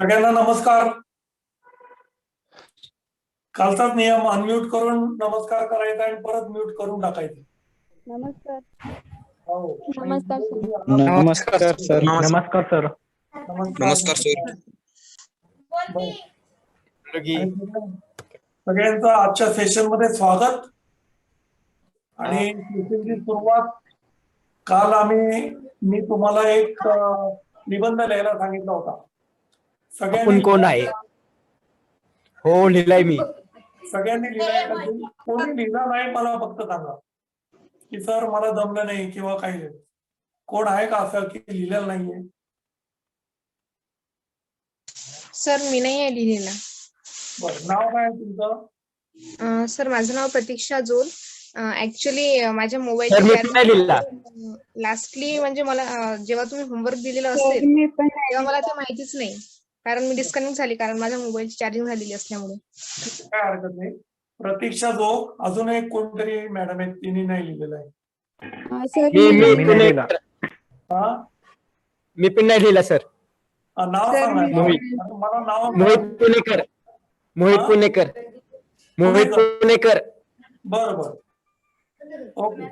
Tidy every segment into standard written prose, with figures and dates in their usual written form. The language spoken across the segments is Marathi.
सगळ्यांना नमस्कार. कालचाच नियम अनम्यूट करून नमस्कार करायचा आणि परत म्यूट करून टाकायचं. नमस्कार. हो. नमस्कार नमस्कार सर. नमस्कार सर. नमस्कार सर. बरं. आणि सगळ्यांचं आजच्या सेशन मध्ये स्वागत. आणि सेशनची सुरुवात काल मी तुम्हाला एक निबंध लिहायला सांगितला होता. आपण कोण आहे? हो, लिहिलाय मी. सगळ्यांनी लिहिलाय का? कोणी लिहिला नाही मला फक्त सांगा की सर मला जमलं नाही किंवा काही नाही. कोण आहे का असं की लिहिलेलं नाहीये? सर मी नाही आहे लिहिलेला. बरं, नाव काय आहे तुमचं? सर माझं नाव प्रतीक्षा जोल. ऍक्च्युली माझ्या सर मी पण नाही लिहिला. मोबाईल लास्टली म्हणजे मला जेव्हा तुम्ही होमवर्क दिलेलं असेल मी पण तेव्हा मला ते माहितीच नाही, कारण मी डिस्कनेक्ट झाली, कारण माझ्या मोबाईलची चार्जिंग झालेली असल्यामुळे. काय हरकत नाही. प्रतीक्षा जो अजून एक कोणतरी मॅडम आहेत तिने नाही लिहिलेलं आहे. सर मी नाही लिहिला. हा, मी पण नाही लिहिला सर. नाव सर, सांगा. मोहित. मला नाव मोहित पुणेकर. मोहित हा? पुणेकर. मोहित पुणेकर. बरं बरं, ओके.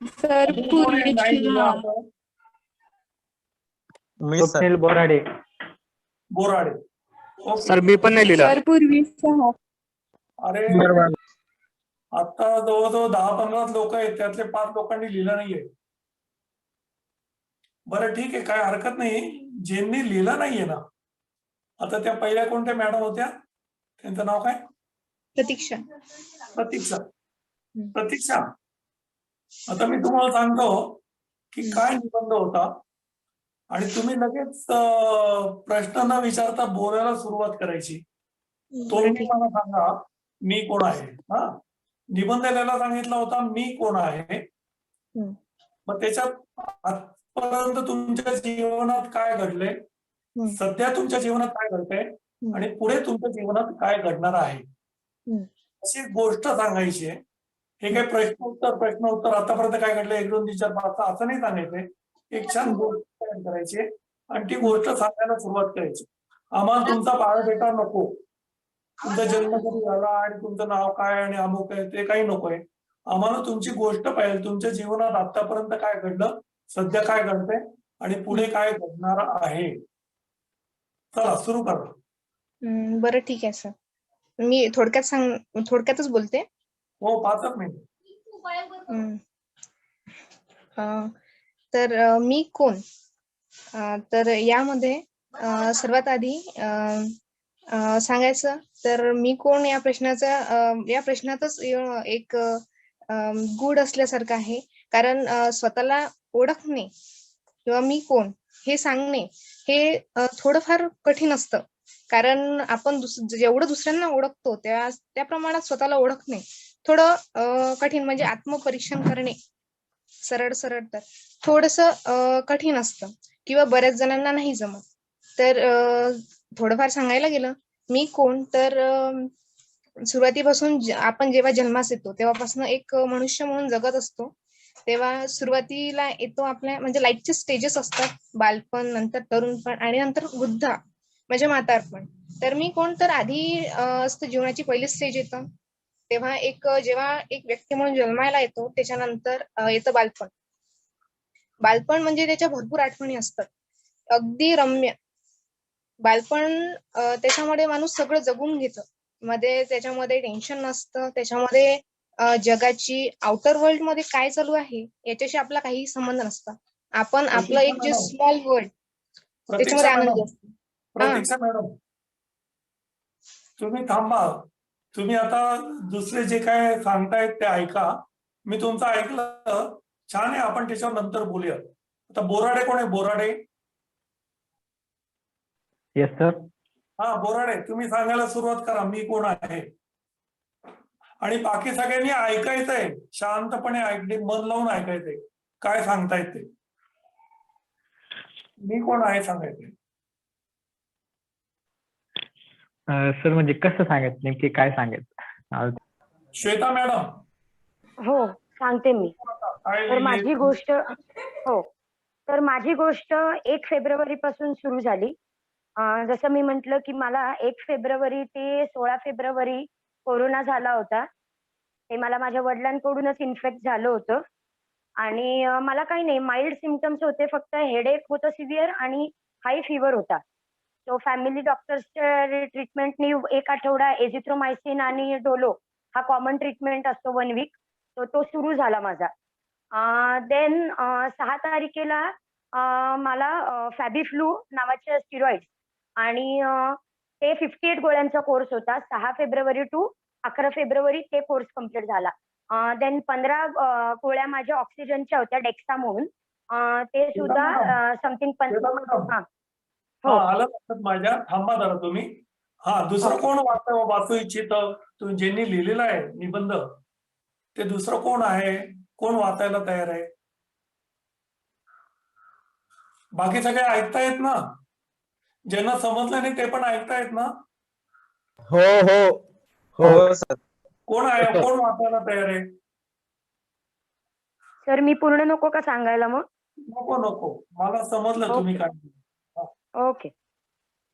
सर कोणी नाही लिहिलं असं? स्वप्नील बोराडे. बोराडे. ओके. सर मी पण नाही लिहिला. सर पूर्वी सहा. अरे आता जवळजवळ 10-15 लोक आहेत, त्यातले 5 लोकांनी लिहिलं नाहीये. बरं ठीक आहे, काय हरकत नाही. ज्यांनी लिहिलं नाहीये ना, आता त्या पहिल्या कोणत्या मॅडम होत्या, त्यांचं नाव काय? प्रतीक्षा. प्रतीक्षा. प्रतीक्षा, आता मी तुम्हाला सांगतो की काय निबंध होता आणि तुम्ही लगेच प्रश्न न विचारता बोलायला सुरुवात करायची. तुम्ही मला सांगा मी कोण आहे. हा, निबंध लिहायला सांगितला होता मी कोण आहे. मग त्याच्यात आजपर्यंत तुमच्या जीवनात काय घडले, सध्या तुमच्या जीवनात काय घडतंय आणि पुढे तुमच्या जीवनात काय घडणार आहे अशी गोष्ट सांगायची आहे. हे काय प्रश्न उत्तर आतापर्यंत काय घडलं 1, 2, 3, 4, 5 असं नाही सांगायचंय. एक छान गोष्ट तयार करायची आणि ती गोष्ट सांगायला सुरुवात करायची. आम्हाला तुमचा बायोडेटा नको, तुमचा जन्म कधी झाला आणि तुमचं नाव काय आणि अमुक आहे ते काही नकोय. आम्हाला तुमची गोष्ट पाहिजे, तुमच्या जीवनात आतापर्यंत काय घडलं, सध्या काय घडतंय आणि पुढे काय घडणार आहे. चला सुरू करा. बरं ठीक आहे सर, मी थोडक्यातच बोलते. हो, 5 मिनिट. तर मी कोण, तर यामध्ये सर्वात आधी सांगायचं तर मी कोण या प्रश्नातच एक गूढ असल्यासारखं आहे. कारण स्वतःला ओळखणे किंवा मी कोण हे सांगणे हे थोडंफार कठीण असतं. कारण आपण जेवढं दुसऱ्यांना ओळखतो त्या प्रमाणात स्वतःला ओळखणे थोडं कठीण, म्हणजे आत्मपरीक्षण करणे सरळ तर थोडंसं कठीण असतं किंवा बऱ्याच जणांना नाही जमत. तर थोडंफार सांगायला गेलं मी कोण, तर सुरुवातीपासून आपण जेव्हा जन्मास येतो तेव्हापासून एक मनुष्य म्हणून जगत असतो. तेव्हा सुरुवातीला येतो आपल्या म्हणजे लाईफचे स्टेजेस असतात, बालपण, नंतर तरुणपण आणि नंतर वृद्धा म्हणजे म्हातारपण. तर मी कोण, तर आधी असतं जीवनाची पहिली स्टेज येतं, तेव्हा जेव्हा एक व्यक्ती म्हणून जन्मायला येतो त्याच्यानंतर येतं बालपण. बालपण म्हणजे त्याच्या भरपूर आठवणी असतात, अगदी रम्य बालपण. त्याच्यामध्ये माणूस सगळं जगून घेतं, मध्ये त्याच्यामध्ये टेन्शन नसतं, त्याच्यामध्ये जगाची आउटर वर्ल्ड मध्ये काय चालू आहे याच्याशी आपला काही संबंध नसतं. आपण आपलं एक जे स्मॉल वर्ल्ड त्याच्यामध्ये आनंद असतो. प्रतीक्षा मॅडम, तुम्ही थांबा. तुम्ही आता दुसरे जे काय सांगतायत ते ऐका. मी तुमचं ऐकलं, छान आहे, आपण त्याच्यावर नंतर बोलूया. आता बोराडे कोण आहे? बोराडे. Yes sir. हा, बोराडे, तुम्ही सांगायला सुरुवात करा मी कोण आहे. आणि बाकी सगळ्यांनी ऐकायचंय, शांतपणे ऐकले, मन लावून ऐकायचंय काय सांगतायत ते. मी कोण आहे सांगायचंय. सर म्हणजे कसं सांगायचं, नेमकी काय सांगायचं? श्वेता मॅडम. हो, सांगते मी. काय तर माझी गोष्ट 1 फेब्रुवारी पासून सुरू झाली. जसं मी म्हटलं की मला 1 फेब्रुवारी ते 16 फेब्रुवारी कोरोना झाला होता. ते मला माझ्या वडिलांकडूनच इन्फेक्ट झालं होतं आणि मला काही नाही, माइल्ड सिम्प्टम्स होते. फक्त हेडेक होतं सिव्हिअर आणि हाय फीवर होता. सो फॅमिली डॉक्टर्सच्या ट्रीटमेंटनी 1 आठवडा एझिथ्रोमायसिन आणि डोलो हा कॉमन ट्रीटमेंट असतो 1 वीक. तो सुरू झाला माझा. देन 6 तारखेला मला फॅबिफ्लू नावाचे स्टिरॉइड्स आणि ते 58 गोळ्यांचा कोर्स होता. 6 फेब्रुवारी टू 11 फेब्रुवारी ते कोर्स कंप्लीट झाला. देन 15 गोळ्या माझ्या ऑक्सिजनच्या होत्या डेक्सामोन. ते सुद्धा समथिंग हां. हो. आलं लक्षात माझ्या. थांबा जरा तुम्ही. दुसरं कोण वाचू इच्छित ज्यांनी लिहिलेलं आहे निबंध, ते दुसरं कोण आहे? कोण वाचायला तयार आहे? बाकी सगळे ऐकतायत ना? ज्यांना समजलं नाही ते पण ऐकतायत ना? हो हो हो सर. कोण आहे? कोण वाचायला तयार आहे? सर मी पूर्ण नको का सांगायला मग? नको. मला समजलं तुम्ही काय म्हणताय. ओके.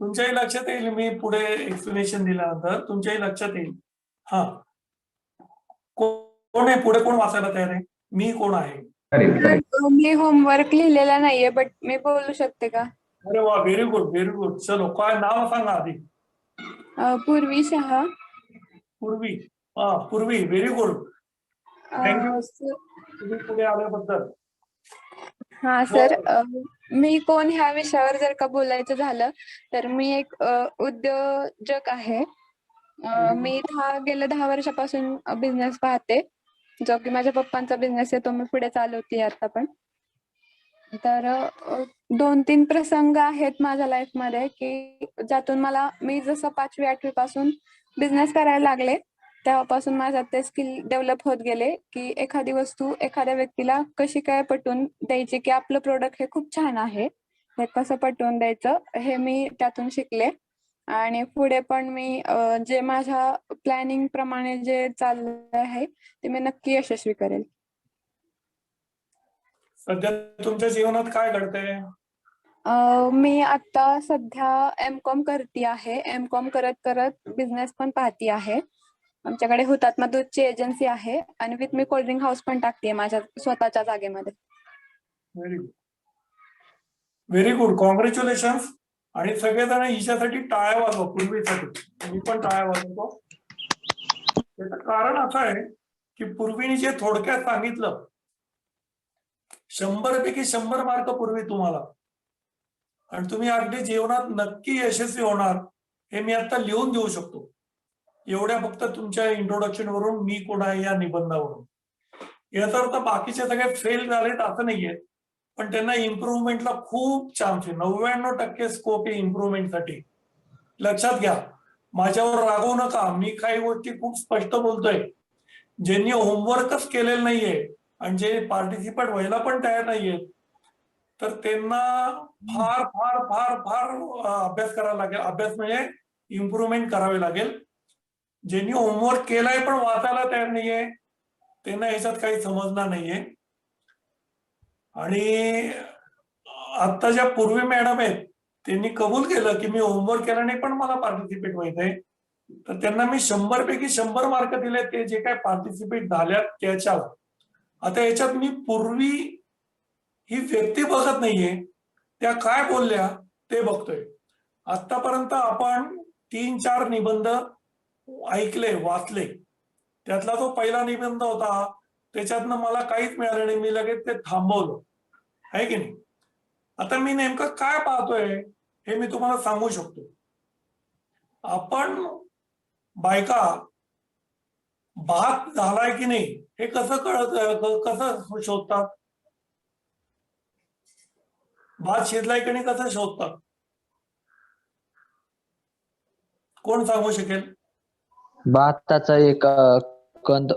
तुमच्याही लक्षात येईल, मी पुढे एक्सप्लेनेशन दिल्यानंतर तुमच्याही लक्षात येईल. कोण आहे पुढे? कोण वाचायला तयार आहे? मी कोण आहे? मी होमवर्क लिहिलेला नाहीये, बट मी बोलू शकते का? अरे वा, व्हेरी गुड. चलो, काय नाव सांगा आधी. पूर्वी शहा. पूर्वी व्हेरी गुड. थँक्यू तुम्ही पुढे आल्याबद्दल. हा सर, मी कोण ह्या विषयावर जर का बोलायचं झालं तर मी एक उद्योजक आहे. मी गेल्या 10 वर्षापासून बिझनेस पाहते, जो की माझ्या पप्पांचा बिझनेस आहे, तो मी पुढे चालवते आता पण. तर 2-3 प्रसंग आहेत माझ्या लाईफमध्ये की ज्यातून मी जसं 5वी-8वी पासून बिझनेस करायला लागले तेव्हापासून माझ्यात ते स्किल डेव्हलप होत गेले की एखादी वस्तू एखाद्या व्यक्तीला कशी काय पटवून द्यायची की आपलं प्रोडक्ट हे खूप छान आहे, हे कसं पटवून द्यायचं हे मी त्यातून शिकले. आणि पुढे पण मी जे माझ्या प्लॅनिंग प्रमाणे जे चाललं आहे ते मी नक्की यशस्वी करेल. सध्या तुमच्या जीवनात काय घडतंय? मी आता सध्या M.Com करते आहे. M.Com करत करत बिझनेस पण पाहती आहे. आमच्याकडे हुतात्मा दूधची एजन्सी आहे आणि विथ मी कोल्ड्रिंक हाऊस पण टाकते माझ्या स्वतःच्या जागेमध्ये. Very good. कॉंग्रॅच्युलेशन. आणि सगळेजण हिच्यासाठी टाळ्या वाजवा. पूर्वीसाठी मी पण टाळ्या वाजवतो. त्याचं कारण असं आहे की पूर्वीने जे थोडक्यात सांगितलं, 100 पैकी 100 मार्क पूर्वी तुम्हाला, आणि तुम्ही अगदी जीवनात नक्की यशस्वी होणार हे मी आता लिहून देऊ शकतो, एवढ्या फक्त तुमच्या इंट्रोडक्शन वरून, मी कोण आहे या निबंधावरून. याचा अर्थ बाकीचे सगळे फेल झालेत असं नाहीये, पण त्यांना इम्प्रुव्हमेंटला खूप चान्स आहे. 99% स्कोप आहे इम्प्रुव्हमेंटसाठी. लक्षात घ्या, माझ्यावर रागवू नका. मी काही गोष्टी खूप स्पष्ट बोलतोय. ज्यांनी होमवर्कच केलेलं नाहीये आणि जे पार्टिसिपेट व्हायला पण तयार नाहीये, तर त्यांना फार फार फार फार अभ्यास करावा लागेल. अभ्यास म्हणजे इम्प्रुव्हमेंट करावी लागेल. ज्यांनी होमवर्क केलाय पण वाचायला तयार नाहीये, त्यांना ह्याच्यात काही समजणार नाहीये. आणि आता ज्या पूर्वी मॅडम आहेत त्यांनी कबूल केलं की मी होमवर्क केला नाही पण मला पार्टिसिपेट व्हायचंय, तर त्यांना मी 100 पैकी 100 मार्क दिले, ते जे काय पार्टिसिपेट झाल्यात त्याच्यावर. आता याच्यात मी पूर्वी ही व्यक्ती बघत नाहीये, त्या काय बोलल्या ते बघतोय. आतापर्यंत आपण 3-4 निबंध ऐकले, वाचले. त्यातला जो पहिला निबंध होता त्याच्यातनं मला काहीच मिळालं नाही, मी लगेच ते थांबवलं, आहे की नाही. आता मी नेमकं काय पाहतोय हे मी तुम्हाला सांगू शकतो. आपण बायका भात झालाय की नाही हे कसं शोधतात? भात शिजलाय की नाही कसं शोधतात? कोण सांगू शकेल? भाताचा एक कंद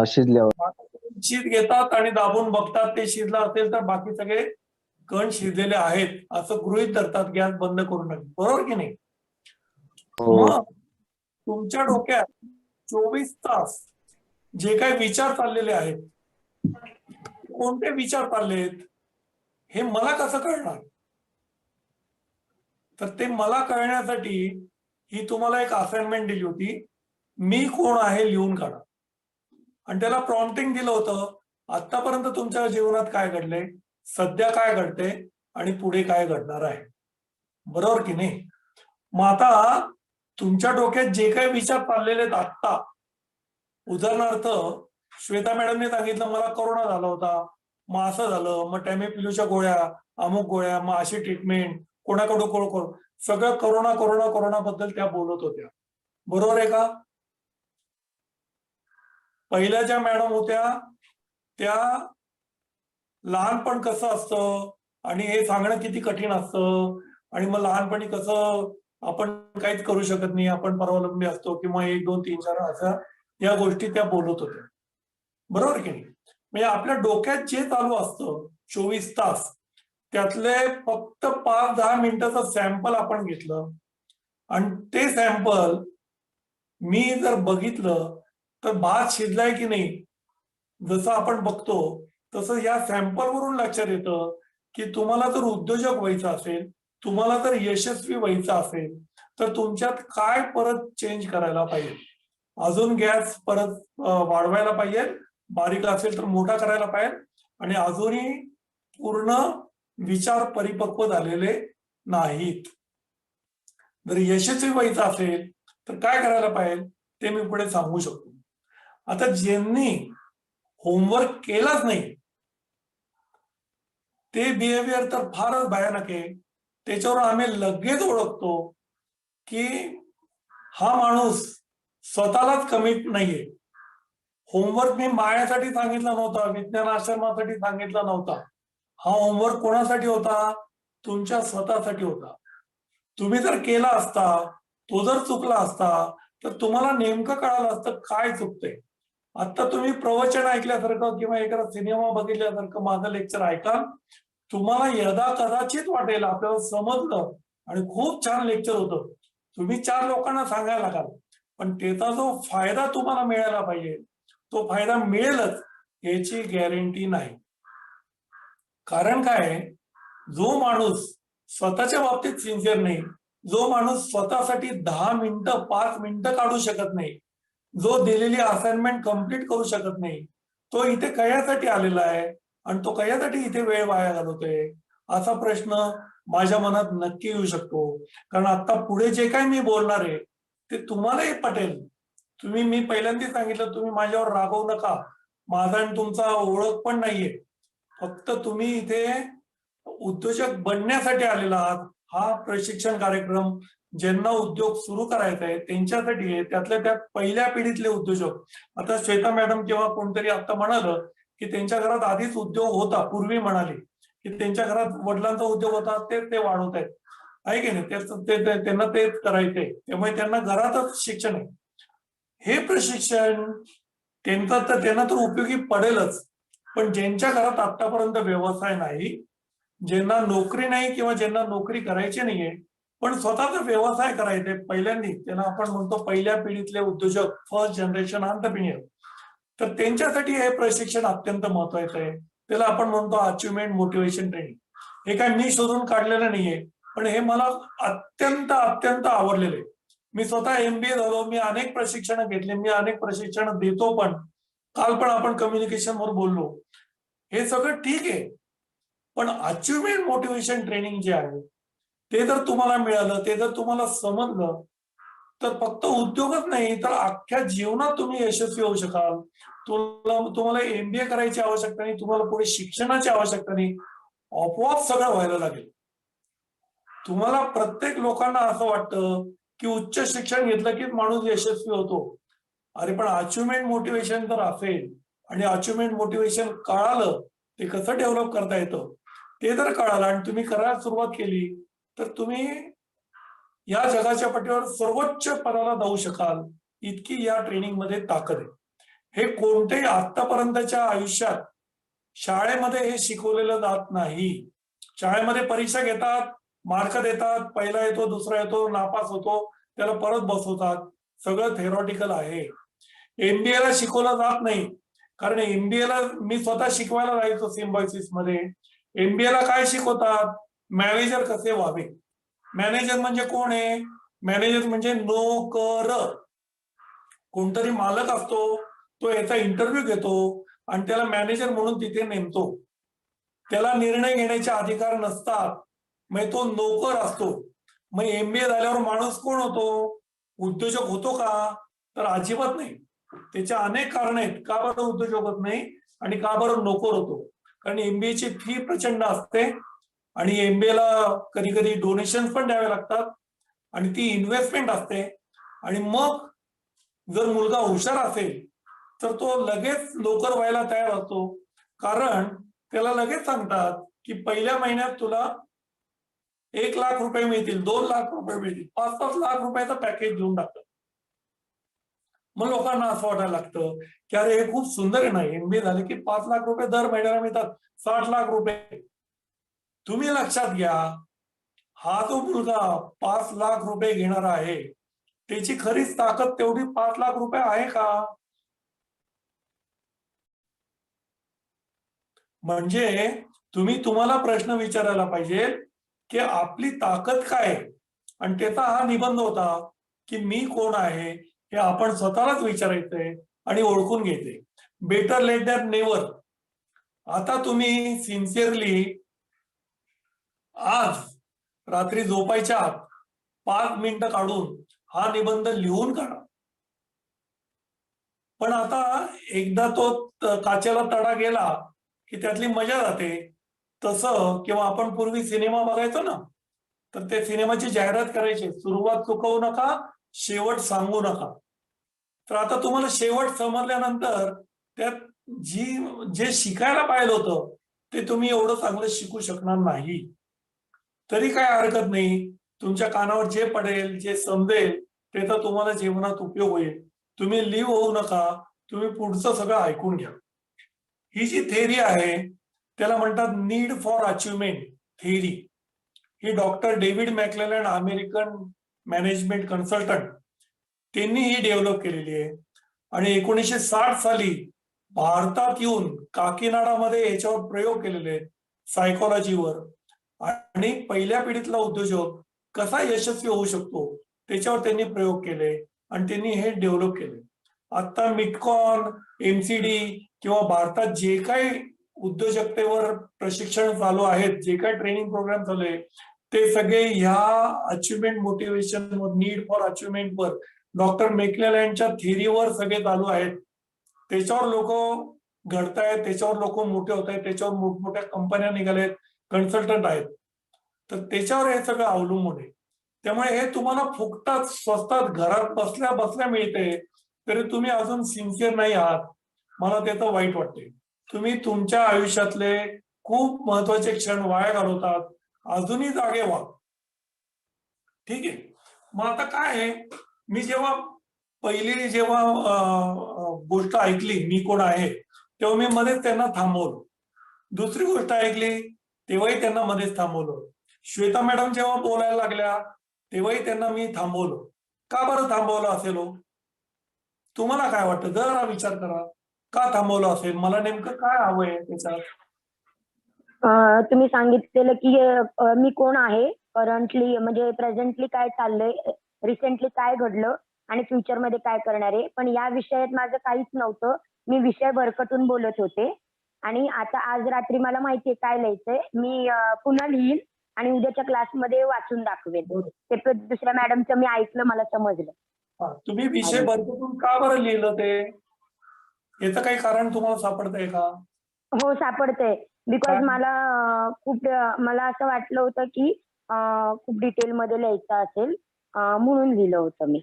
शिजल्यावर शीत घेतात आणि दाबून बघतात, ते शिजलं असेल तर बाकी सगळे कण शिजलेले आहेत असं गृहीत धरतात, गॅस बंद करू नये, बरोबर की नाही. मग तुमच्या डोक्यात 24 तास जे काही विचार चाललेले आहेत, कोणते विचार चाललेत हे मला कसं कळणार? तर ते मला कळण्यासाठी ही तुम्हाला एक असाइनमेंट दिली होती, मी कोण आहे लिहून काढा. आणि त्याला प्रॉम्प्टिंग दिलं होतं, आतापर्यंत तुमच्या जीवनात काय घडलंय, सध्या काय घडते आणि पुढे काय घडणार आहे. बरोबर की नाही? मग आता तुमच्या डोक्यात जे काही विचार चाललेले आहेत आत्ता, उदाहरणार्थ श्वेता मॅडमने सांगितलं मला कोरोना झाला होता, मग असं झालं, मग टॅमीफ्लूच्या गोळ्या, अमुक गोळ्या, मग अशी ट्रीटमेंट, कोणाकडून कोण सगळं कोरोना कोरोना कोरोना बद्दल त्या बोलत होत्या. बरोबर आहे का? पहिल्या ज्या मॅडम होत्या त्या लहानपण कसं असतं आणि हे सांगणं किती कठीण असतं, आणि मग लहानपणी कसं आपण काहीच करू शकत नाही, आपण परावलंबी असतो, किंवा 1 2 3 4 अशा या गोष्टी त्या बोलत होत्या. बरोबर की नाही? म्हणजे आपल्या डोक्यात जे चालू असतं 24 तास, त्यातले फक्त 5-10 मिनिटाचं सॅम्पल आपण घेतलं, आणि ते सॅम्पल मी जर बघितलं तर भात शिजलाय की नाही, जसं आपण बघतो तसं या सॅम्पल वरून लक्षात येतं की तुम्हाला जर उद्योजक व्हायचं असेल, तुम्हाला जर यशस्वी व्हायचं असेल, तर तुमच्यात काय परत चेंज करायला पाहिजे. अजून गॅस परत वाढवायला पाहिजे, बारीक असेल तर मोठा करायला पाहिजे, आणि अजूनही पूर्ण विचार परिपक्व झालेले नाहीत. जर यशस्वी व्हायचं असेल तर काय करायला पाहिजे ते मी पुढे सांगू शकतो. आता ज्यांनी होमवर्क केलाच नाही ते बिहेवियर तर फारच भयानक आहे. त्याच्यावर आम्ही लगेच ओळखतो की हा माणूस स्वतःलाच कमिट नाहीये. होमवर्क मी मायासाठी सांगितला नव्हता, विज्ञान आश्रमासाठी सांगितला नव्हता. हा होमवर्क कोणासाठी होता? तुमच्या स्वतःसाठी होता. तुम्ही जर केला असता, तो जर चुकला असता, तर तुम्हाला नेमकं कळालं असतं काय चुकतंय. आता तुम्ही प्रवचन ऐकल्यासारखं किंवा एखादा सिनेमा बघितल्यासारखं माझं लेक्चर ऐका, तुम्हाला यदा कदाचित वाटेल आपल्याला समजलं आणि खूप छान लेक्चर होतं, तुम्ही 4 लोकांना सांगायला लागाल, पण त्याचा जो फायदा तुम्हाला मिळायला पाहिजे तो फायदा मिळेलच याची गॅरंटी नाही. कारण काय, जो माणूस स्वतःच्या बाबतीत सिन्सिअर नाही, जो माणूस स्वतःसाठी 10 मिनिटं 5 मिनिटं काढू शकत नाही, जो दिलेली असाइनमेंट कंप्लीट करू शकत नाही, तो इथे कशासाठी आलेला आहे आणि तो कशासाठी इथे वेळ वाया घालवतोय, असा प्रश्न माझ्या मनात नक्की येऊ शकतो. कारण आता पुढे जे काही मी बोलणार आहे ते तुम्हालाही पटेल. मी पहिल्यांदा सांगितलं, तुम्ही माझ्यावर रागवू नका, माझा आणि तुमचा ओळख पण नाहीये, फक्त तुम्ही इथे उद्योजक बनण्यासाठी आलेला आहात. हा प्रशिक्षण कार्यक्रम ज्यांना उद्योग सुरू करायचा आहे त्यांच्यासाठी आहे, त्यातल्या त्यात पहिल्या पिढीतले उद्योजक. आता श्वेता मॅडम किंवा कोणतरी आता म्हणालं की त्यांच्या घरात आधीच उद्योग होता, पूर्वी म्हणाले की त्यांच्या घरात वडिलांचा उद्योग होता, ते वाढवत आहेत, आहे की नाही, त्यांना तेच करायचंय, त्यामुळे त्यांना घरातच शिक्षण आहे. हे प्रशिक्षण त्यांना तर उपयोगी पडेलच, पण ज्यांच्या घरात आतापर्यंत व्यवसाय नाही, ज्यांना नोकरी नाही किंवा ज्यांना नोकरी करायची नाहीये पण स्वतःचा व्यवसाय करायचे पहिल्यांदा, त्यांना आपण म्हणतो पहिल्या पिढीतले उद्योजक, फर्स्ट जनरेशन एंटरप्रेन्योर, तर त्यांच्यासाठी हे प्रशिक्षण अत्यंत महत्वाचं आहे. त्याला आपण म्हणतो अचिव्हमेंट मोटिवेशन ट्रेनिंग. हे काय मी शोधून काढलेलं नाहीये, पण हे मला अत्यंत अत्यंत आवडलेलं आहे. मी स्वतः MBA झालो, मी अनेक प्रशिक्षण घेतले, मी अनेक प्रशिक्षण देतो पण. काल पण आपण कम्युनिकेशन वर बोललो, हे सगळं ठीक आहे, पण अचिव्हमेंट मोटिवेशन ट्रेनिंग जे आहे ते जर तुम्हाला मिळालं, ते जर तुम्हाला समजलं, तर फक्त उद्योगच नाही तर अख्ख्या जीवनात तुम्ही यशस्वी होऊ शकाल. तुम्हाला MBA करायची आवश्यकता नाही, तुम्हाला पुढे शिक्षणाची आवश्यकता नाही, आपोआप सगळं व्हायला लागेल. तुम्हाला प्रत्येक लोकांना असं वाटतं की उच्च शिक्षण घेतलं की माणूस यशस्वी होतो. अरे पण अचिव्हमेंट मोटिवेशन जर असेल आणि अचिव्हमेंट मोटिवेशन कळालं, ते कसं डेव्हलप करता येतं ते जर कळालं आणि तुम्ही करायला सुरुवात केली, तर तुम्ही या जगाच्या पाठीवर सर्वोच्च पदाला जाऊ शकाल, इतकी या ट्रेनिंग मध्ये ताकद आहे. हे कोणत्याही आतापर्यंतच्या आयुष्यात शाळेमध्ये हे शिकवलेलं जात नाही. शाळेमध्ये परीक्षा घेतात, मार्क देतात, पहिला येतो, दुसरा येतो, नापास होतो, त्याला परत बसवतात, सगळं थेरॉटिकल आहे. MBA ला शिकवलं जात नाही, कारण MBA ला मी स्वतः शिकवायला जायचो सिम्बायोसिस मध्ये. MBA ला काय शिकवतात? मॅनेजर कसे व्हावे. मॅनेजर म्हणजे कोण आहे? मॅनेजर म्हणजे नोकर. कोणतरी मालक असतो, तो याचा इंटरव्ह्यू घेतो आणि त्याला मॅनेजर म्हणून तिथे नेमतो. त्याला निर्णय घेण्याचे अधिकार नसतात, मग तो नोकर असतो. मग MBA झाल्यावर माणूस कोण होतो? उद्योजक होतो का? तर अजिबात नाही. त्याचे अनेक कारण आहेत का बरं उद्योजक होत नाही आणि का बरं नोकर होतो. कारण MBA ची फी प्रचंड असते आणि MBA ला कधी कधी डोनेशन पण द्यावे लागतात आणि ती इन्व्हेस्टमेंट असते. आणि मग जर मुलगा हुशार असेल तर तो लगेच नोकर व्हायला तयार असतो. कारण त्याला लगेच सांगतात की पहिल्या महिन्यात तुला 1,00,000 रुपये मिळतील, 2,00,000 रुपये मिळतील, 5-5 लाख रुपयाचं पॅकेज देऊन टाकतात. मग लोकांना असं वाटायला लागतं की अरे हे खूप सुंदर आहे ना, MBA झाले की 5 लाख रुपये दर महिन्याला मिळतात, 60 लाख रुपये. तुम्ही लक्षात घ्या, हा जो मुलगा 5 लाख रुपये घेणार आहे त्याची खरीच ताकद तेवढी 5 लाख रुपये आहे का? म्हणजे तुम्हाला प्रश्न विचारायला पाहिजे की आपली ताकद काय आहे. आणि त्याचा हा निबंध होता की मी कोण आहे हे आपण स्वतःलाच विचारायचंय आणि ओळखून घ्यायचंय. Better late than never. आता तुम्ही सिन्सिअरली आज रात्री झोपायच्या आत 5 मिनिटं काढून हा निबंध लिहून काढा. पण आता एकदा तो काचेला तडा गेला की त्यातली मजा जाते. तसं किंवा आपण पूर्वी सिनेमा बघायचो ना, तर ते सिनेमाची जाहिरात करायची, सुरुवात चुकवू नका, शेवट सांगू नका. तर आता तुम्हाला शेवट समजल्यानंतर त्यात जे शिकायला पाहिलं होतं ते तुम्ही एवढं चांगलं शिकू शकणार नाही. तरी काय हरकत नाही, तुमच्या कानावर जे पडेल, जे समजेल त्याचा तुम्हाला जीवनात उपयोग होईल. तुम्ही लिव होऊ नका, तुम्ही पुढचं सगळं ऐकून घ्या. ही जी थेअरी आहे त्याला म्हणतात नीड फॉर अचिव्हमेंट थेअरी. ही doctor David McClelland, American management consultant, त्यांनी ही डेव्हलप केलेली आहे. आणि 1960 साली भारतात येऊन काकीनाडामध्ये याच्यावर प्रयोग केलेले आहेत सायकोलॉजीवर. आणि पहिल्या पिढीतला उद्योजक कसा यशस्वी होऊ शकतो त्याच्यावर त्यांनी प्रयोग केले आणि त्यांनी हे डेव्हलप केले. आता मिटकॉन, MCD किंवा भारतात जे काही उद्योजकतेवर प्रशिक्षण चालू आहेत, जे काही ट्रेनिंग प्रोग्राम चालू आहे, ते सगळे ह्या achievement motivation, need for achievement वर, डॉक्टर मॅक्लेलँडच्या थेअरीवर सगळे चालू आहेत. त्याच्यावर लोक घडतायत, त्याच्यावर लोक मोठे होत आहेत, त्याच्यावर मोठमोठ्या कंपन्या निघाल्यात, कन्सल्टंट आहेत. तर त्याच्यावर हे सगळं अवलंबून आहे. त्यामुळे हे तुम्हाला फुकटात स्वस्तात घरात बसल्या बसल्या मिळते, तरी तुम्ही अजून सिन्सिअर नाही आहात. मला त्याचं वाईट वाटते. तुम्ही तुमच्या आयुष्यातले खूप महत्वाचे क्षण वाया घालवतात. अजूनही जागे व्हा. ठीक आहे. मग आता काय आहे, मी जेव्हा पहिली गोष्ट ऐकली मी कोण आहे, तेव्हा मी मध्येच त्यांना थांबवलं. दुसरी गोष्ट ऐकली तेव्हाही त्यांना मध्येच थांबवलं. श्वेता मॅडम जेव्हा बोलायला लागल्या तेव्हाही त्यांना मी थांबवलं. का बरं थांबवलं असेल हो? तुम्हाला काय वाटतं? जरा विचार करा, का थांबवलं असेल? मला नेमकं काय हवंय त्याच्यात? तुम्ही सांगितलेलं की मी कोण आहे, करंटली म्हणजे प्रेझेंटली काय चाललंय, रिसेंटली काय घडलं आणि फ्युचर मध्ये काय करणार आहे. पण या विषयात माझं काहीच नव्हतं. मी विषय भरकटून बोलत होते आणि आता आज रात्री मला माहितीये काय लिहायचंय. मी पुन्हा लिहीन आणि उद्याच्या क्लासमध्ये वाचून दाखवेन. ते दुसऱ्या मॅडमचं मी ऐकलं, मला समजलं. तुम्ही विषय भरकटून का बरं लिहिलं ते? याचं काही कारण तुम्हाला सापडतंय का? हो, सापडतंय. बिकॉज मला असं वाटलं होतं की खूप डिटेल मध्ये लिहायचं असेल, म्हणून लिहिलं होतं मी.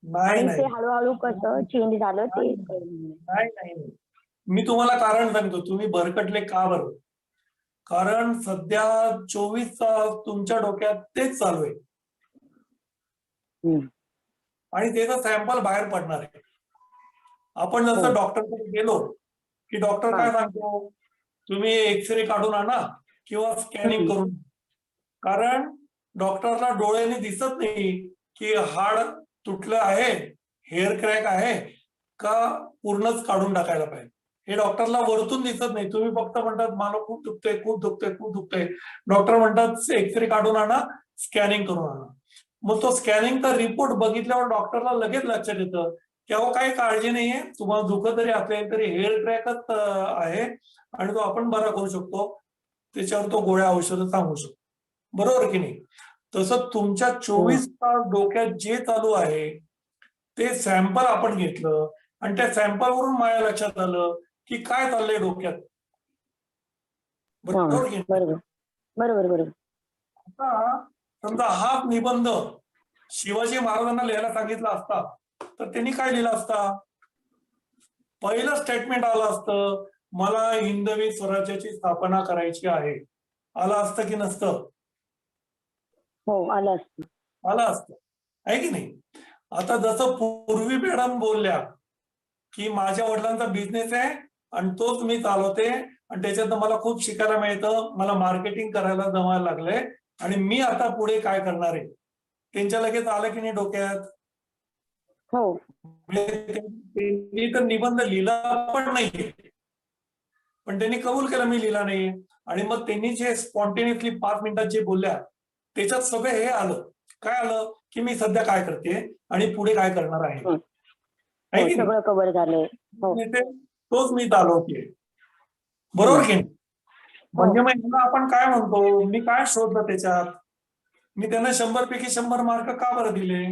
आणि ते हळूहळू कसं चेंज झालं ते. नाही, मी तुम्हाला कारण सांगतो. तुम्ही भरकटले का बरं? कारण सध्या 24 तास तुमच्या डोक्यात तेच चालू आहे आणि त्याचा सॅम्पल बाहेर पडणार आहे. आपण जसं डॉक्टरकडे गेलो की डॉक्टर काय सांगतो, तुम्ही एक्सरे काढून आणा किंवा स्कॅनिंग करून. कारण डॉक्टरला डोळ्याने दिसत नाही की हाड तुटलं आहे, हेअर क्रॅक आहे का पूर्णच काढून टाकायला पाहिजे. हे डॉक्टरला वरतून दिसत नाही. तुम्ही फक्त म्हणतात मला खूप दुखतंय, खूप दुखतंय, खूप दुखतंय. डॉक्टर म्हणतात एक्सरे काढून आणा स्कॅनिंग करून आणा. मग तो स्कॅनिंगचा रिपोर्ट बघितल्यावर डॉक्टरला लगेच लक्षात येतं की अहो काही काळजी नाहीये, तुम्हाला दुखत जरी असेल तरी हेअर क्रॅकच आहे आणि तो आपण बरा करू शकतो, त्याच्यावर तो गोळ्या औषधं सांगू शकतो. बरोबर की नाही? तसं तुमच्या 24 तास डोक्यात जे चालू आहे ते सॅम्पल आपण घेतलं आणि त्या सॅम्पल वरून माझ्या लक्षात आलं की काय चाललंय डोक्यात. बरोबर की नाही? बरोबर बरोबर बरोबर. आता समजा हा निबंध शिवाजी महाराजांना लिहायला सांगितला असता तर त्यांनी काय लिहिलं असता? पहिलं स्टेटमेंट आलं असतं, मला हिंदवी स्वराज्याची स्थापना करायची आहे. आलं असतं की नसतं? हो आलं असतं. आलं असतं, आहे की नाही? आता जसं पूर्वी मॅडम बोलल्या की माझ्या वडिलांचा बिझनेस आहे आणि तोच मी चालवते आणि त्याच्यात मला खूप शिकायला मिळतं, मला मार्केटिंग करायला जमायला लागलंय आणि मी आता पुढे काय करणार आहे, त्यांच्या लगेच आलं की नाही डोक्यात? हो म्हणजे त्यांनी तर निबंध लिहिला पण नाहीये, पण त्यांनी कबूल केलं मी लिहिला नाही. आणि मग त्यांनी जे स्पॉन्टेनियसली 5 मिनिटात जे बोलल्या त्याच्यात सगळं हे आलं. काय आलं की मी सध्या काय करते आणि पुढे काय करणार आहे, हो, आहे की नाही? सगळं कव्हर झालंय. हो तोच मी चालवते. बरोबर की नाही? म्हणजे मग ह्याला आपण काय म्हणतो, मी काय शोधलं त्याच्यात? मी त्यांना 100 पैकी 100 मार्क का बरं दिले?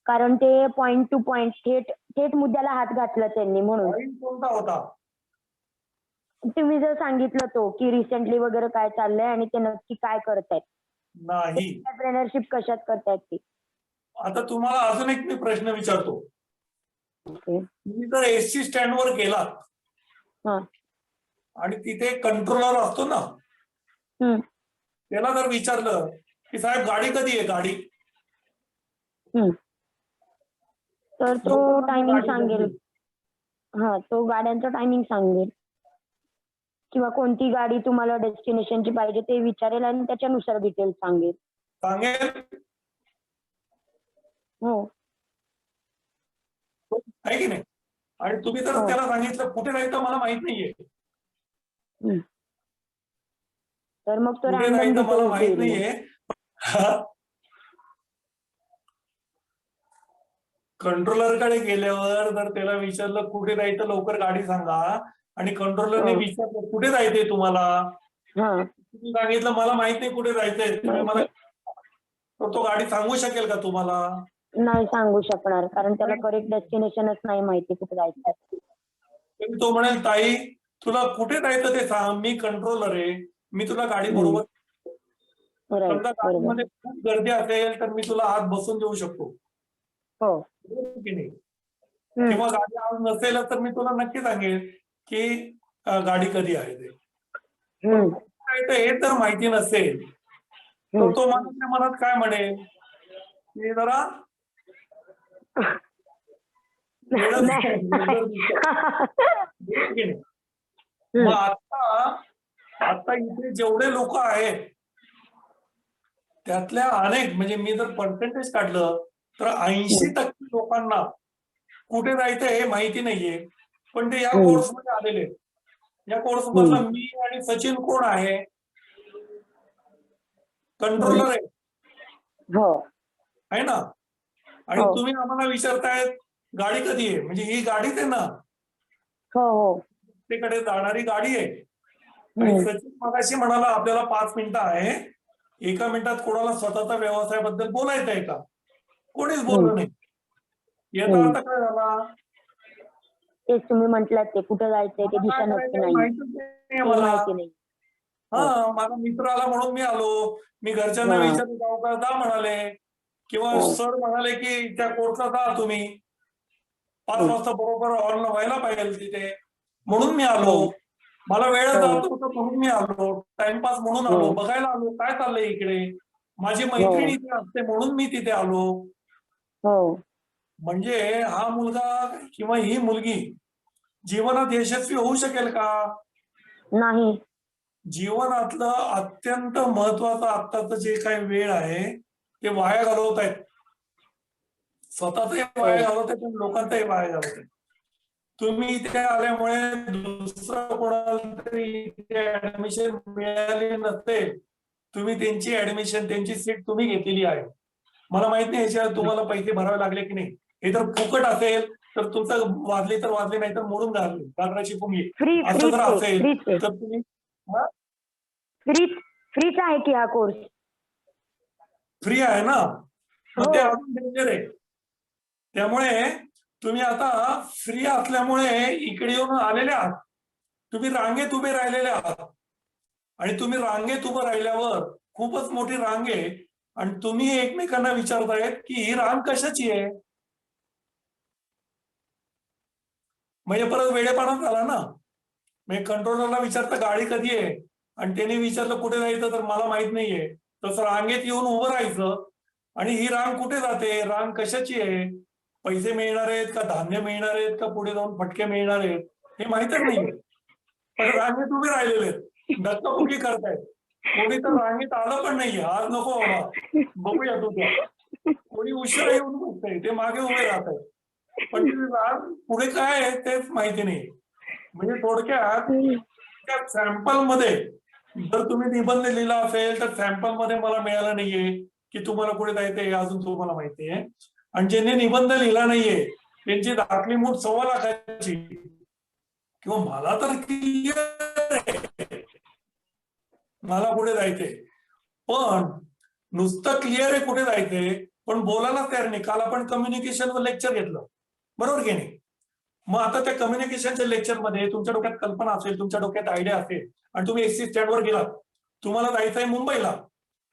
कारण ते पॉइंट टू पॉइंट थेट थेट मुद्द्याला हात घातला त्यांनी म्हणून. पॉईंट कोणता होता? तुम्ही जर सांगितलं तो की रिसेंटली वगैरे काय चाललंय आणि ते नक्की काय करतायत, नाही. एंटरप्रेनरशिप कशात करतायत ते. आता तुम्हाला अजून एक मी प्रश्न विचारतो. ओके. तुम्ही जर एसटी स्टँडवर गेलात हा. आणि तिथे कंट्रोलर असतो ना, हम्म. त्याला जर विचारलं की साहेब गाडी कधी आहे गाडी, तर तो लोकांना टायमिंग गाडी सांगेल. कधी आहे? हा तो गाड्यांचं टायमिंग सांगेल किंवा कोणती गाडी तुम्हाला डेस्टिनेशनची पाहिजे ते विचारेल आणि त्याच्यानुसार डिटेल्स सांगेल. सांगेल, हो आहे की नाही? आणि तुम्ही जर हो. त्याला सांगितलं कुठे जायचं मला माहित नाहीये, तर मग तो कुठे रॅन्डम जायचं मला डिटेल्स माहित देईल. नाहीये, कंट्रोलरकडे गेल्यावर जर त्याला विचारलं कुठे जायचं लवकर गाडी सांगा आणि कंट्रोलरने हो. विचारलं कुठे जायचंय तुम्हाला, हा तुम्ही सांगितलं मला माहित नाही कुठे जायचंय, तुम्ही मला, तर तो गाडी सांगू शकेल का तुम्हाला? नाही सांगू शकणार कारण त्याला करेक्ट डेस्टिनेशनच नाही माहिती कुठे जायचं. पण तो म्हणेल ताई तुला कुठे जायचं ते सांग, मी कंट्रोलर आहे, मी तुला गाडी बरोबर, राईट समजा बरोबर. गाडीमध्ये खूप गर्दी असेल तर मी तुला आत बसून देऊ शकतो, हो बरोबर की नाही? किंवा गाडी आज नसेल तर मी तुला नक्की सांगेल की गाडी कधी आहे ते. पण कुठे जायचं हे तर माहिती नसेल तर तो मनातल्या मनात काय म्हणेल की जरा वेडच आहे, वेडच दिसतोय. मग आता इथे जेवढे लोक आहेत त्यातल्या अनेक, म्हणजे मी जर पर्सेंटेज काढलं तर 80% लोकांना कुठे जायचं हे माहिती नाहीये, पण ते या कोर्समध्ये आलेले. या कोर्स मधला मी आणि सचिन कोण आहे? कंट्रोलर आहे, हो आहे ना? आणि हो. तुम्ही आम्हाला विचारतायत गाडी कधी आहे, म्हणजे ही गाडीच आहे ना, हो हो तिकडे जाणारी गाडी आहे. आणि सचिन मगाशी म्हणाला आपल्याला 5 मिनिटं आहे, 1 मिनिटात कोणाला स्वतःच्या व्यवसायाबद्दल बोलायचं आहे का? कोणीच बोललं नाही. याचा अर्थ काय झाला? तेच तुम्ही म्हटलात ते कुठे जायचंय ते दिशा नक्की नाही, माहितीच नाहीये मला. माहिती नाही. हा, माझा मित्र आला म्हणून मी आलो, मी घरच्यांना विचारलं जाऊ का, जा म्हणाले, किंवा सर म्हणाले की त्या कोर्सला जा तुम्ही 5 वाजता बरोबर ऑन व्हायला पाहिजे तिथे, म्हणून मी आलो. मला वेळ जात होता म्हणून मी आलो, टाइमपास म्हणून आलो, बघायला आलो काय चाललंय इकडे, माझी मैत्रीण इथे असते म्हणून मी तिथे आलो. म्हणजे हा मुलगा किंवा ही मुलगी जीवनात यशस्वी होऊ शकेल का? नाही. जीवनातलं अत्यंत महत्वाचं आत्ताचं जे काही वेळ आहे ते वाया घालवत आहेत. स्वतःचही वाया घालवत आहेत आणि लोकांचाही वाया घालवत आहेत. तुम्ही इथे आल्यामुळे दुसरं कोणाला तरी इथे ऍडमिशन मिळाली नसेल तुम्ही त्यांची ऍडमिशन, त्यांची सीट तुम्ही घेतलेली आहे. मला माहित नाही याच्यात तुम्हाला पैसे भरावे लागले की नाही. हे जर फुकट असेल तर तुमचं वाजले तर वाजले, नाही तर मोडून घालले गाजराची पुंगी. फ्री असं जर असेल फ्रीच तर तुम्ही फ्रीच आहे की हा कोर्स. फ्री आहे ना, मग ते हो. अजून डेंजर आहे. त्यामुळे तुम्ही आता फ्री असल्यामुळे इकडे येऊन आलेले आहात. तुम्ही रांगेत उभे राहिलेले आहात आणि तुम्ही रांगेत उभं राहिल्यावर खूपच मोठी रांग आहे आणि तुम्ही एकमेकांना विचारतायत की ही रांग कशाची आहे. म्हणजे परत वेडेपणा झाला ना. म्हणजे कंट्रोलरला विचारता गाडी कधी आहे आणि त्यांनी विचारलं कुठे जायचं तर मला माहित नाहीये. तसं रांगेत येऊन उभं राहायचं आणि ही रांग कुठे जाते, रांग कशाची आहे, पैसे मिळणार आहेत का, धान्य मिळणार आहेत का, पुढे जाऊन फटके मिळणार आहेत हे माहितच नाहीये. पण रांगेत उभे राहिलेले आहेत, धक्काबुक्की करतायत. कोणी तर रांगेत आलं पण नाहीये. आज नको बाबा, बघूया तुझ्या. कोणी उशिरा येऊन बसतंय, ते मागे उभे राहत आहेत. पण ती रांग पुढे काय आहे तेच माहिती नाही. म्हणजे थोडक्यात त्या सॅम्पल मध्ये जर तुम्ही निबंध लिहिला असेल तर सॅम्पल मध्ये मला मिळालं नाहीये की तुम्हाला कुठे जायचंय अजून तुम्हाला माहिती आहे. आणि ज्यांनी निबंध लिहिला नाहीये त्यांची दाखली मूठ 1.25 लाखाची किंवा मला तर क्लिअर आहे मला कुठे जायचंय. पण नुसतं क्लिअर आहे कुठे जायचंय पण बोलायला तयार नाही. काल आपण कम्युनिकेशनवर लेक्चर घेतलं, बरोबर की नाही. मग आता त्या कम्युनिकेशनच्या लेक्चरमध्ये तुमच्या डोक्यात कल्पना असेल, तुमच्या डोक्यात आयडिया असेल आणि तुम्ही एसटी स्टँडवर गेलात, तुम्हाला जायचंय मुंबईला,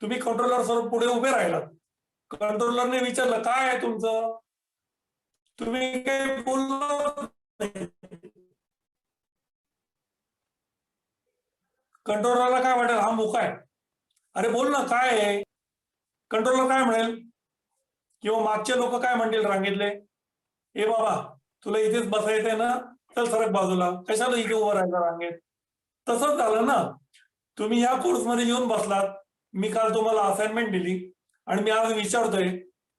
तुम्ही कंट्रोलर समोर पुढे उभे राहिलात. कंट्रोलरने विचारलं काय आहे तुमचं, तुम्ही काही बोललो नाही. कंट्रोलरला काय वाटेल, हा मुका आहे, अरे बोल ना काय आहे. कंट्रोलर काय म्हणेल किंवा मागचे लोक काय म्हणतील रांगेतले, ए बाबा तुला इथेच बसायचंय ना, चल सरक बाजूला, कशाला इथे उभं राहायचं रांगेत. तसंच झालं ना. तुम्ही या कोर्समध्ये येऊन बसलात, मी काल तुम्हाला असाइनमेंट दिली आणि मी आज विचारतोय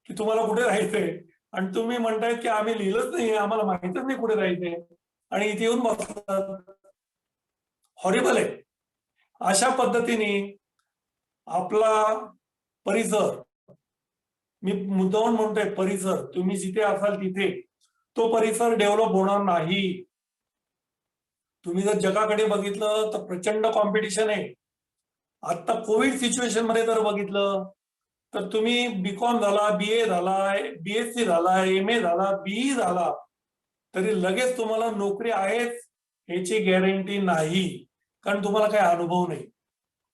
की तुम्हाला कुठे राहायचंय आणि तुम्ही म्हणतायत की आम्ही लिहिलंच नाही, आम्हाला माहितच नाही कुठे राहायचंय आणि इथे येऊन बसलात. हॉरिबल आहे. अशा पद्धतीने आपला परिसर, मी मुद्दामून म्हणतोय परिसर, तुम्ही जिथे असाल तिथे तो परिसर डेव्हलप होणार नाही. तुम्ही जर जगाकडे बघितलं तर प्रचंड कॉम्पिटिशन आहे. आता कोविड सिच्युएशन मध्ये जर बघितलं तर तुम्ही बीकॉम झाला, बीए झाला, बीएससी झाला, एमए झाला, बीई झाला तरी लगेच तुम्हाला नोकरी आहेच याची गॅरंटी नाही. कारण तुम्हाला काही अनुभव नाही,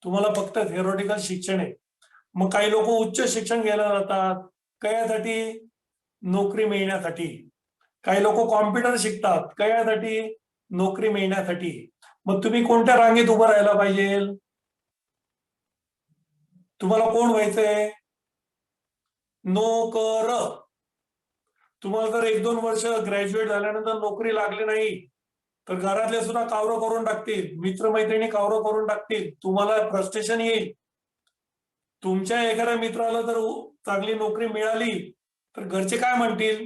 तुम्हाला फक्त थिअरॉटिकल शिक्षण आहे. मग काही लोक उच्च शिक्षण घ्यायला जातात कशासाठी, नोकरी मिळण्यासाठी. काही लोक कॉम्प्युटर शिकतात कशासाठी, नोकरी मिळण्यासाठी. मग तुम्ही कोणत्या रांगेत उभं राहायला पाहिजे, तुम्हाला कोण व्हायचंय, नोकर. तुम्हाला जर 1-2 वर्ष ग्रॅज्युएट झाल्यानंतर नोकरी लागली नाही तर घरातले सुद्धा कावरं करून टाकतील, मित्रमैत्रिणी कावरं करून टाकतील, तुम्हाला फ्रस्ट्रेशन येईल. तुमच्या एखाद्या मित्राला जर चांगली नोकरी मिळाली तर घरचे काय म्हणतील,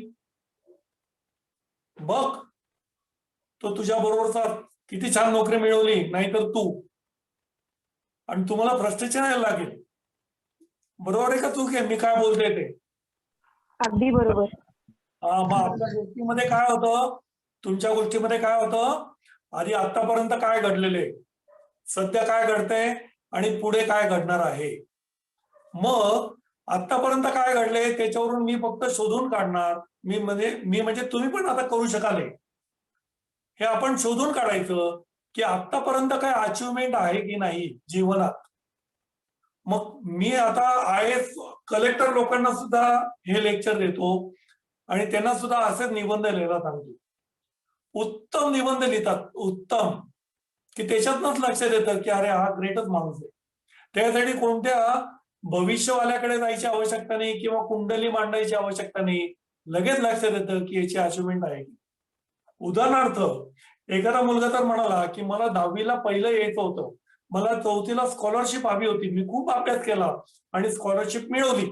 बघ तो तुझ्या बरोबरचा किती छान नोकरी मिळवली, नाहीतर तू. आणि तुम्हाला फ्रस्ट्रेशन यायला लागेल. बरोबर आहे का चूक आहे मी काय बोलतोय ते. अगदी बरोबर. मग आपल्या गोष्टीमध्ये काय होतं, तुमच्या गोष्टीमध्ये काय होतं, आधी आतापर्यंत काय घडलेले, सध्या काय घडतंय आणि पुढे काय घडणार आहे. मग आतापर्यंत काय घडले त्याच्यावरून मी फक्त शोधून काढणार. मी म्हणजे तुम्ही पण आता करू शकाल हे आपण शोधून काढायचं की आतापर्यंत काय अचिव्हमेंट आहे की नाही जीवनात. मग मी आता IAS कलेक्टर लोकांना सुद्धा हे लेक्चर देतो आणि त्यांना सुद्धा असेच निबंध लिहायला सांगतो. उत्तम निबंध लिहितात, उत्तम, की त्याच्यातनच लक्षात येतं की अरे हा ग्रेटच माणूस आहे. त्यासाठी कोणत्या भविष्यवाल्याकडे जायची आवश्यकता नाही किंवा कुंडली मांडायची आवश्यकता नाही. लगेच लक्षात येतं की याची अचिव्हमेंट आहे. उदाहरणार्थ एखादा मुलगा तर म्हणाला की मला 10वीला पहिलं यायचं होतं, मला 4थीला स्कॉलरशिप हवी होती, मी खूप अभ्यास केला आणि स्कॉलरशिप मिळवली.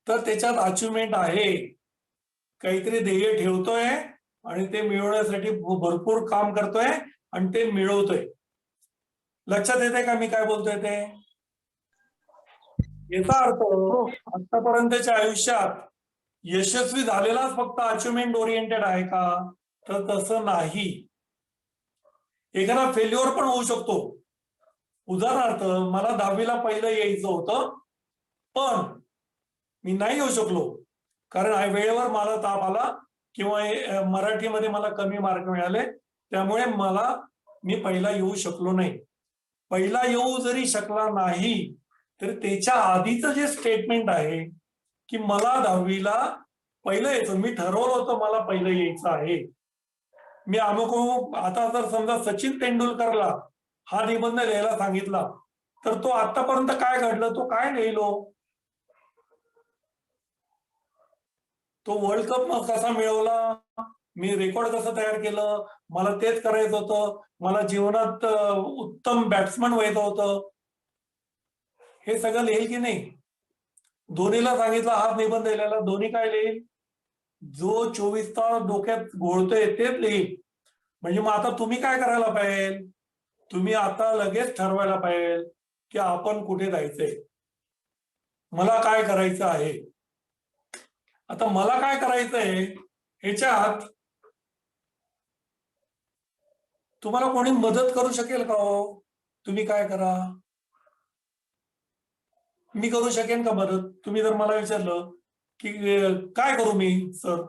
तर त्याच्यात अचिव्हमेंट आहे, काहीतरी ध्येय ठेवतोय आणि ते मिळवण्यासाठी भरपूर काम करतोय आणि ते मिळवतोय. लक्षात येते का मी काय बोलतोय ते? याचा अर्थ आतापर्यंतच्या आयुष्यात यशस्वी झालेलाच फक्त अचिव्हमेंट ओरिएंटेड आहे का? तर तसं नाही. एखादा फेल्युअर पण होऊ शकतो. उदाहरणार्थ मला 10वीला पहिलं यायचं होतं, पण मी नाही येऊ शकलो कारण वेळेवर मला ताप आला किंवा मराठीमध्ये मला कमी मार्क मिळाले, त्यामुळे मी पहिला येऊ शकलो नाही. पहिला येऊ जरी शकला नाही तर त्याच्या आधीचं जे स्टेटमेंट आहे की मला 10वीला पहिलं यायचं, मी ठरवलं होतं मला पहिलं यायचं आहे. मी आता जर समजा सचिन तेंडुलकरला हा निबंध लिहायला सांगितला तर तो आतापर्यंत काय घडलं, तो काय लिहिलो? तो वर्ल्ड कप कसा मिळवला, मी रेकॉर्ड कसं तयार केलं, मला तेच करायचं होतं, मला जीवनात उत्तम बॅट्समन व्हायचं होतं, हे सगळं लिहिल की नाही? धोनीला सांगितलं हा निबंध लिहायला, धोनी काय लिहिल? जो 24 तास डोक्यात घोळतोय तेच लिहिल. म्हणजे मग आता तुम्ही काय करायला पाहिजे? तुम्ही आता लगेच ठरवायला पाहिजे की आपण कुठे जायचंय, मला काय करायचं आहे. आता मला काय करायचंय ह्याच्यात तुम्हाला कोणी मदत करू शकेल का हो? तुम्ही काय करा, मी करू शकेन का मदत? तुम्ही जर मला विचारलं की काय करू मी सर,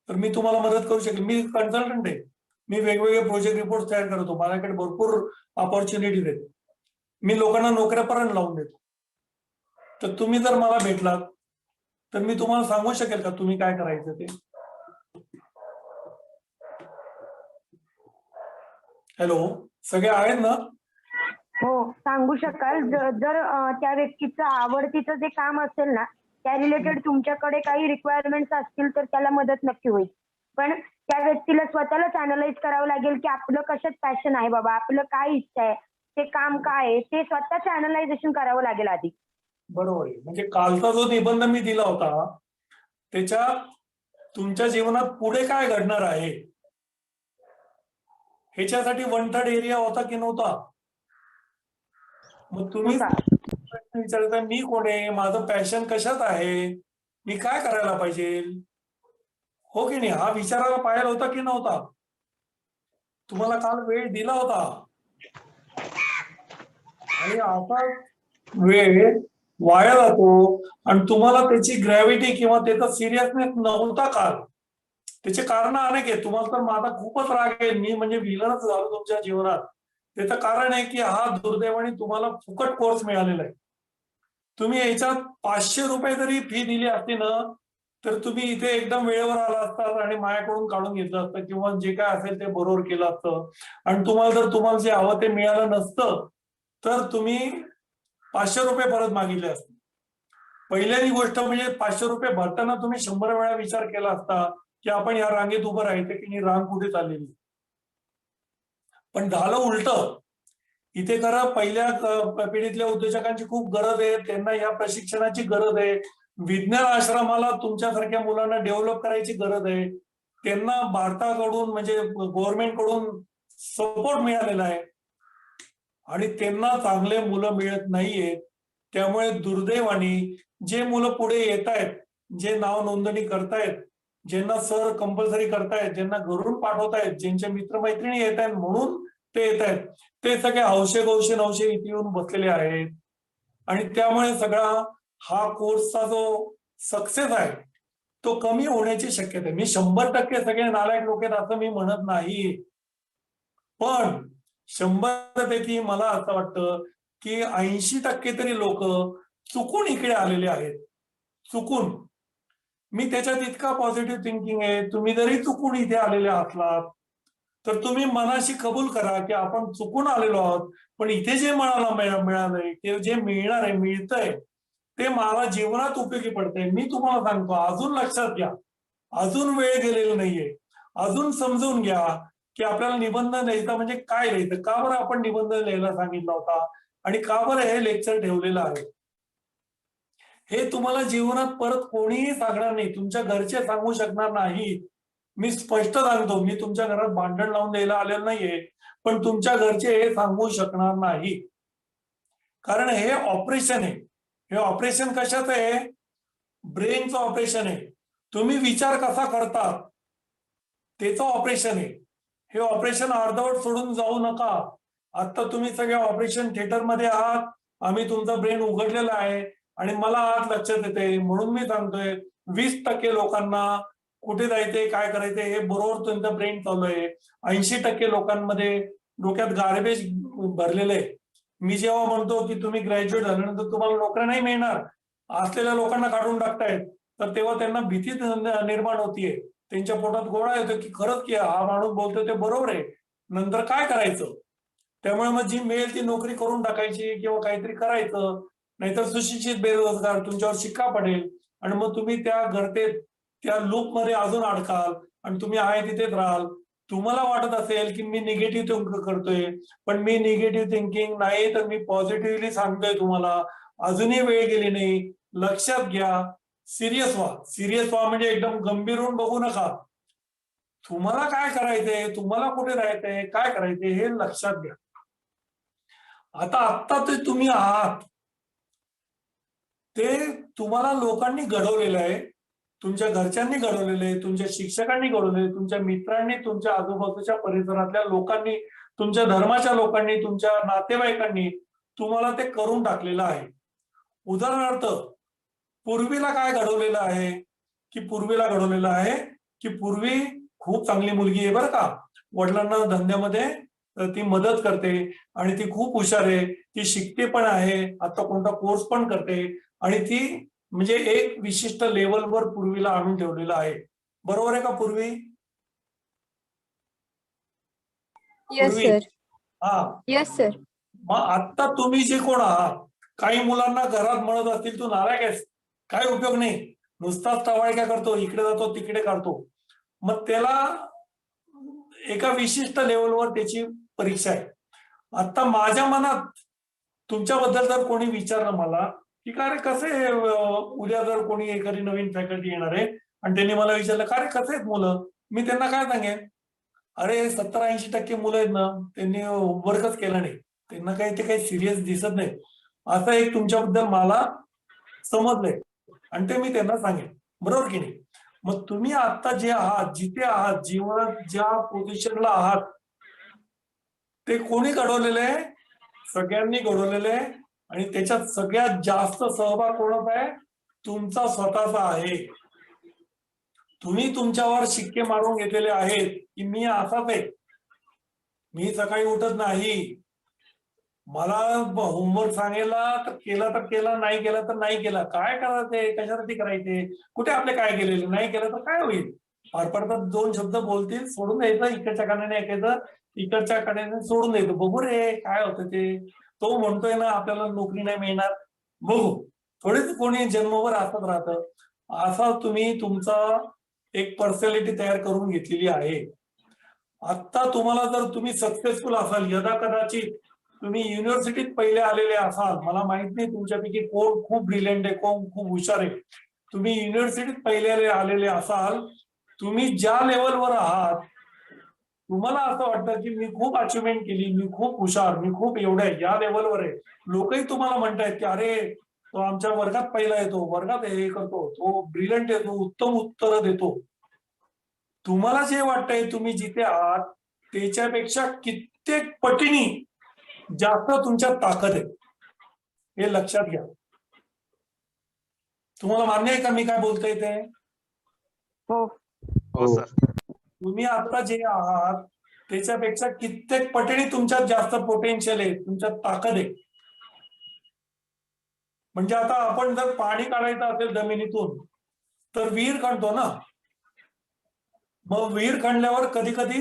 तर मी तुम्हाला मदत करू शकेन. मी कन्सल्टंट आहे, मी वेगवेगळे प्रोजेक्ट रिपोर्ट तयार करतो, माझ्याकडे भरपूर ऑपॉर्च्युनिटीज आहेत, मी लोकांना नोकऱ्यापर्यंत लावून देतो. तर तुम्ही जर मला भेटलात तर मी तुम्हाला सांगू शकेल का तुम्ही काय करायचं ते? हॅलो, सगळे आहेत ना? हो, सांगू शकाल. जर त्या व्यक्तीचं आवडतीचं जे काम असेल ना, त्या रिलेटेड तुमच्याकडे काही रिक्वायरमेंट्स असतील तर त्याला मदत नक्की होईल. पण त्या व्यक्तीला स्वतःलाच अनालाइज करावं लागेल की आपलं कशात पॅशन आहे बाबा, आपलं काय इच्छा आहे, ते काम काय आहे, ते स्वतःच अनालायझेशन करावं लागेल आधी. बरोबर आहे. म्हणजे कालचा जो निबंध मी दिला होता त्याच्यात तुमच्या जीवनात पुढे काय घडणार आहे ह्याच्यासाठी 1/3 एरिया होता की नव्हता? मग तुम्ही प्रश्न विचारता मी कोण आहे, माझं पॅशन कशात आहे, मी काय करायला पाहिजे, हो की नाही? हा विचारायला पाहिजे होता की नव्हता? तुम्हाला काल वेळ दिला होता आणि आता वेळ वाया जातो आणि तुम्हाला त्याची ग्रॅव्हिटी किंवा त्याचा सिरियसनेस नव्हता काल. त्याचे कारण अनेक आहे. तुम्हाला तर माझा खूपच राग आहे, मी म्हणजे विलनच झालो तुमच्या जीवनात. त्याचं कारण आहे की हा दुर्दैवाने तुम्हाला फुकट कोर्स मिळालेला आहे. तुम्ही याच्यात 500 रुपये जरी फी दिली असती ना तर तुम्ही इथे एकदम वेळेवर आला असतात आणि माझ्याकडून काढून घेतलं असतं किंवा जे काय असेल ते बरोबर केलं असतं. आणि तुम्हाला जे हवं ते मिळालं नसतं तर तुम्ही 500 रुपये परत मागितले असते. पहिल्याची गोष्ट म्हणजे 500 रुपये भरताना तुम्ही 100 वेळा विचार केला असता की आपण या रांगेत उभं राहायचं की नाही, रांग कुठे चाललेली. पण झालं उलट. इथे खरं पहिल्या पिढीतल्या उद्योजकांची खूप गरज आहे, त्यांना या प्रशिक्षणाची गरज आहे. विज्ञान आश्रमाला तुमच्यासारख्या मुलांना डेव्हलप करायची गरज आहे. त्यांना भारताकडून म्हणजे गव्हर्नमेंट कडून सपोर्ट मिळालेला आहे आणि त्यांना चांगले मुलं मिळत नाहीयेत. त्यामुळे दुर्दैवाने जे मुलं पुढे येत आहेत, जे नाव नोंदणी करतायत, ज्यांना सर कंपल्सरी करतायत, ज्यांना घरून पाठवतायत, ज्यांच्या मित्रमैत्रिणी येत आहेत म्हणून ते येत आहेत, ते सगळे हौशे गौशे नवशे इथे येऊन बसलेले आहेत. आणि त्यामुळे सगळा हा कोर्सचा जो सक्सेस आहे तो कमी होण्याची शक्यता आहे. मी 100% सगळे नालायक लोक आहेत असं मी म्हणत नाही, पण 100 पैकी मला असं वाटतं की 80% तरी लोक चुकून इकडे आलेले आहेत. चुकून. मी त्याच्यात इतका पॉझिटिव्ह थिंकिंग आहे, तुम्ही जरी चुकून इथे आलेले असलात तर तुम्ही मनाशी कबूल करा की आपण चुकून आलेलो आहोत, पण इथे जे मिळालंय ते जे मिळणार आहे, मिळतंय ते मला जीवनात उपयोगी पडतंय. मी तुम्हाला सांगतो, अजून लक्षात घ्या, अजून वेळ गेलेला नाहीये. अजून समजून घ्या की आपल्याला निबंध लिहायचा म्हणजे काय लिहायचं, का बरं आपण निबंध लिहायला सांगितला होता आणि का बरं हे लेक्चर ठेवलेलं आहे. हे तुम्हाला जीवनात परत कोणीही सांगणार नाही, तुमच्या घरचे सांगू शकणार नाहीत. मी स्पष्ट सांगतो, मी तुमच्या घरात भांडण लावून द्यायला आलेलं नाहीये, पण तुमच्या घरचे हे सांगू शकणार नाही, कारण हे ऑपरेशन आहे. हे ऑपरेशन कशाचं आहे? ब्रेनचं ऑपरेशन आहे. तुम्ही विचार कसा करता त्याचं ऑपरेशन आहे. हे ऑपरेशन अर्धवट सोडून जाऊ नका. आता तुम्ही सगळ्या ऑपरेशन थिएटरमध्ये आहात. आम्ही तुमचा ब्रेन उघडलेला आहे आणि मला आज लक्षात येते, म्हणून मी सांगतोय 20% लोकांना कुठे जायचंय, काय करायचंय हे बरोबर त्यांचा ब्रेन चालू आहे. 80% लोकांमध्ये डोक्यात गार्बेज भरलेलं आहे. मी जेव्हा म्हणतो की तुम्ही ग्रॅज्युएट झाल्यानंतर तुम्हाला नोकऱ्या नाही मिळणार, असलेल्या लोकांना काढून टाकतायत, तर तेव्हा त्यांना भीती निर्माण होतीये. त्यांच्या पोटात गोळा येतो की खरंच की हा माणूस बोलतोय ते बरोबर आहे, नंतर काय करायचं? त्यामुळे मग जी मिळेल ती नोकरी करून टाकायची किंवा काहीतरी करायचं, नाहीतर सुशिक्षित बेरोजगार तुमच्यावर शिक्का पडेल आणि मग तुम्ही त्या लूप मध्ये अजून अडकाल आणि तुम्ही आहे तिथेच राहाल. तुम्हाला वाटत असेल की मी निगेटिव्ह थिंकिंग करतोय, पण मी निगेटिव्ह थिंकिंग नाही, तर मी पॉझिटिव्हली सांगतोय तुम्हाला. अजूनही वेळ गेली नाही, लक्षात घ्या. सिरियस व्हा म्हणजे एकदम गंभीर होऊन बघू नका. तुम्हाला काय करायचंय, तुम्हाला कुठे राहायचंय, काय करायचंय हे लक्षात घ्या. आता ते तुम्ही आहात ते तुम्हाला लोकांनी घडवलेलं आहे, तुमच्या घरच्यांनी घडवलेलं आहे, तुमच्या शिक्षकांनी घडवलेलं आहे, तुमच्या मित्रांनी, तुमच्या आजूबाजूच्या परिसरातल्या लोकांनी, तुमच्या धर्माच्या लोकांनी, तुमच्या नातेवाईकांनी तुम्हाला ते करून टाकलेलं आहे. उदाहरणार्थ पूर्वीला काय घडवलेलं आहे की पूर्वी खूप चांगली मुलगी आहे बरं का, वडिलांना धंद्यामध्ये ती मदत करते आणि ती खूप हुशार आहे, ती शिकते पण आहे, आता कोणता कोर्स पण करते आणि ती म्हणजे एक विशिष्ट लेवलवर पूर्वीला आणून ठेवलेलं आहे. बरोबर आहे का पूर्वी? येस पूर्वी सर. हा. Yes sir. मग आता तुम्ही जे कोण आहात, काही मुलांना घरात म्हणत असतील तू नालायक आहेस, काय उपयोग नाही, नुसताच टवाळक्या करतो, इकडे जातो तिकडे करतो. मग त्याला एका विशिष्ट लेवलवर त्याची परीक्षा आहे. आता माझ्या मनात तुमच्याबद्दल जर कोणी विचारलं मला की का रे कसे, उद्या जर कोणी एखादी नवीन फॅकल्टी येणार आहे आणि त्यांनी मला विचारलं का रे कसे आहेत मुलं, मी त्यांना काय सांगेन, अरे 70-80% मुलं आहेत ना, त्यांनी होमवर्कच केला नाही, त्यांना काही ते काही सिरियस दिसत नाही, असं एक तुमच्याबद्दल मला समजलंय आणि ते मी त्यांना सांगेन. बरोबर की नाही? मग तुम्ही आता जे आहात, जिथे आहात, जीवनात ज्या पोझिशनला आहात, ते कोणी घडवलेलं आहे? सगळ्यांनी घडवलेलं आहे आणि त्याच्यात सगळ्यात जास्त सहभाग कोणाचा आहे? तुमचा स्वतःचा आहे. तुम्ही तुमच्यावर शिक्के मारून घेतलेले आहेत की मी असाच आहे, मी सकाळी उठत नाही, मला होमवर्क सांगायला तर केला, नाही केला तर नाही केला, काय करायचंय, कशासाठी करायचे, कुठे आपले काय केलेले, नाही केलं तर काय होईल, फार पडतात 2 शब्द बोलतील, सोडून द्यायचं, इकडच्या कानाने ऐकायचं, इकडच्या कानाने सोडून द्यायचं, बघू रे काय होतं ते. तो म्हणतोय ना आपल्याला नोकरी नाही मिळणार, बघू. थोडेच कोणी जन्मभर असत राहतं. असा तुम्ही तुमचा एक पर्सनॅलिटी तयार करून घेतलेली आहे. आता तुम्हाला जर तुम्ही सक्सेसफुल असाल, यदा कदाचित तुम्ही युनिव्हर्सिटीत पहिले आलेले असाल, मला माहित नाही तुमच्यापैकी कोण खूप ब्रिलियंट आहे, कोण खूप हुशार आहे, तुम्ही युनिव्हर्सिटीत पहिले आलेले असाल, तुम्ही ज्या लेवलवर आहात, तुम्हाला असं वाटतं की मी खूप अचिव्हमेंट केली, मी खूप हुशार, मी खूप एवढं आहे, या लेवलवर आहे, लोकही तुम्हाला म्हणतायत की अरे तो आमच्या वर्गात पहिला येतो, वर्गात हे करतो, तो ब्रिलियंट आहे, तो उत्तम उत्तर देतो. तुम्हाला जे वाटतंय तुम्ही जिथे आहात त्याच्यापेक्षा कित्येक पटीने जास्त तुमच्यात ताकद आहे, हे लक्षात घ्या. तुम्हाला मान्य आहे का मी काय बोलतोय ते? हो सर. तुम्ही आता जे आहात त्याच्यापेक्षा कित्येक पटीने तुमच्यात जास्त पोटेन्शियल आहे, तुमच्यात ताकद आहे. म्हणजे आता आपण जर पाणी काढायचं असेल जमिनीतून तर विहीर खणतो ना, मग विहीर खणल्यावर कधी कधी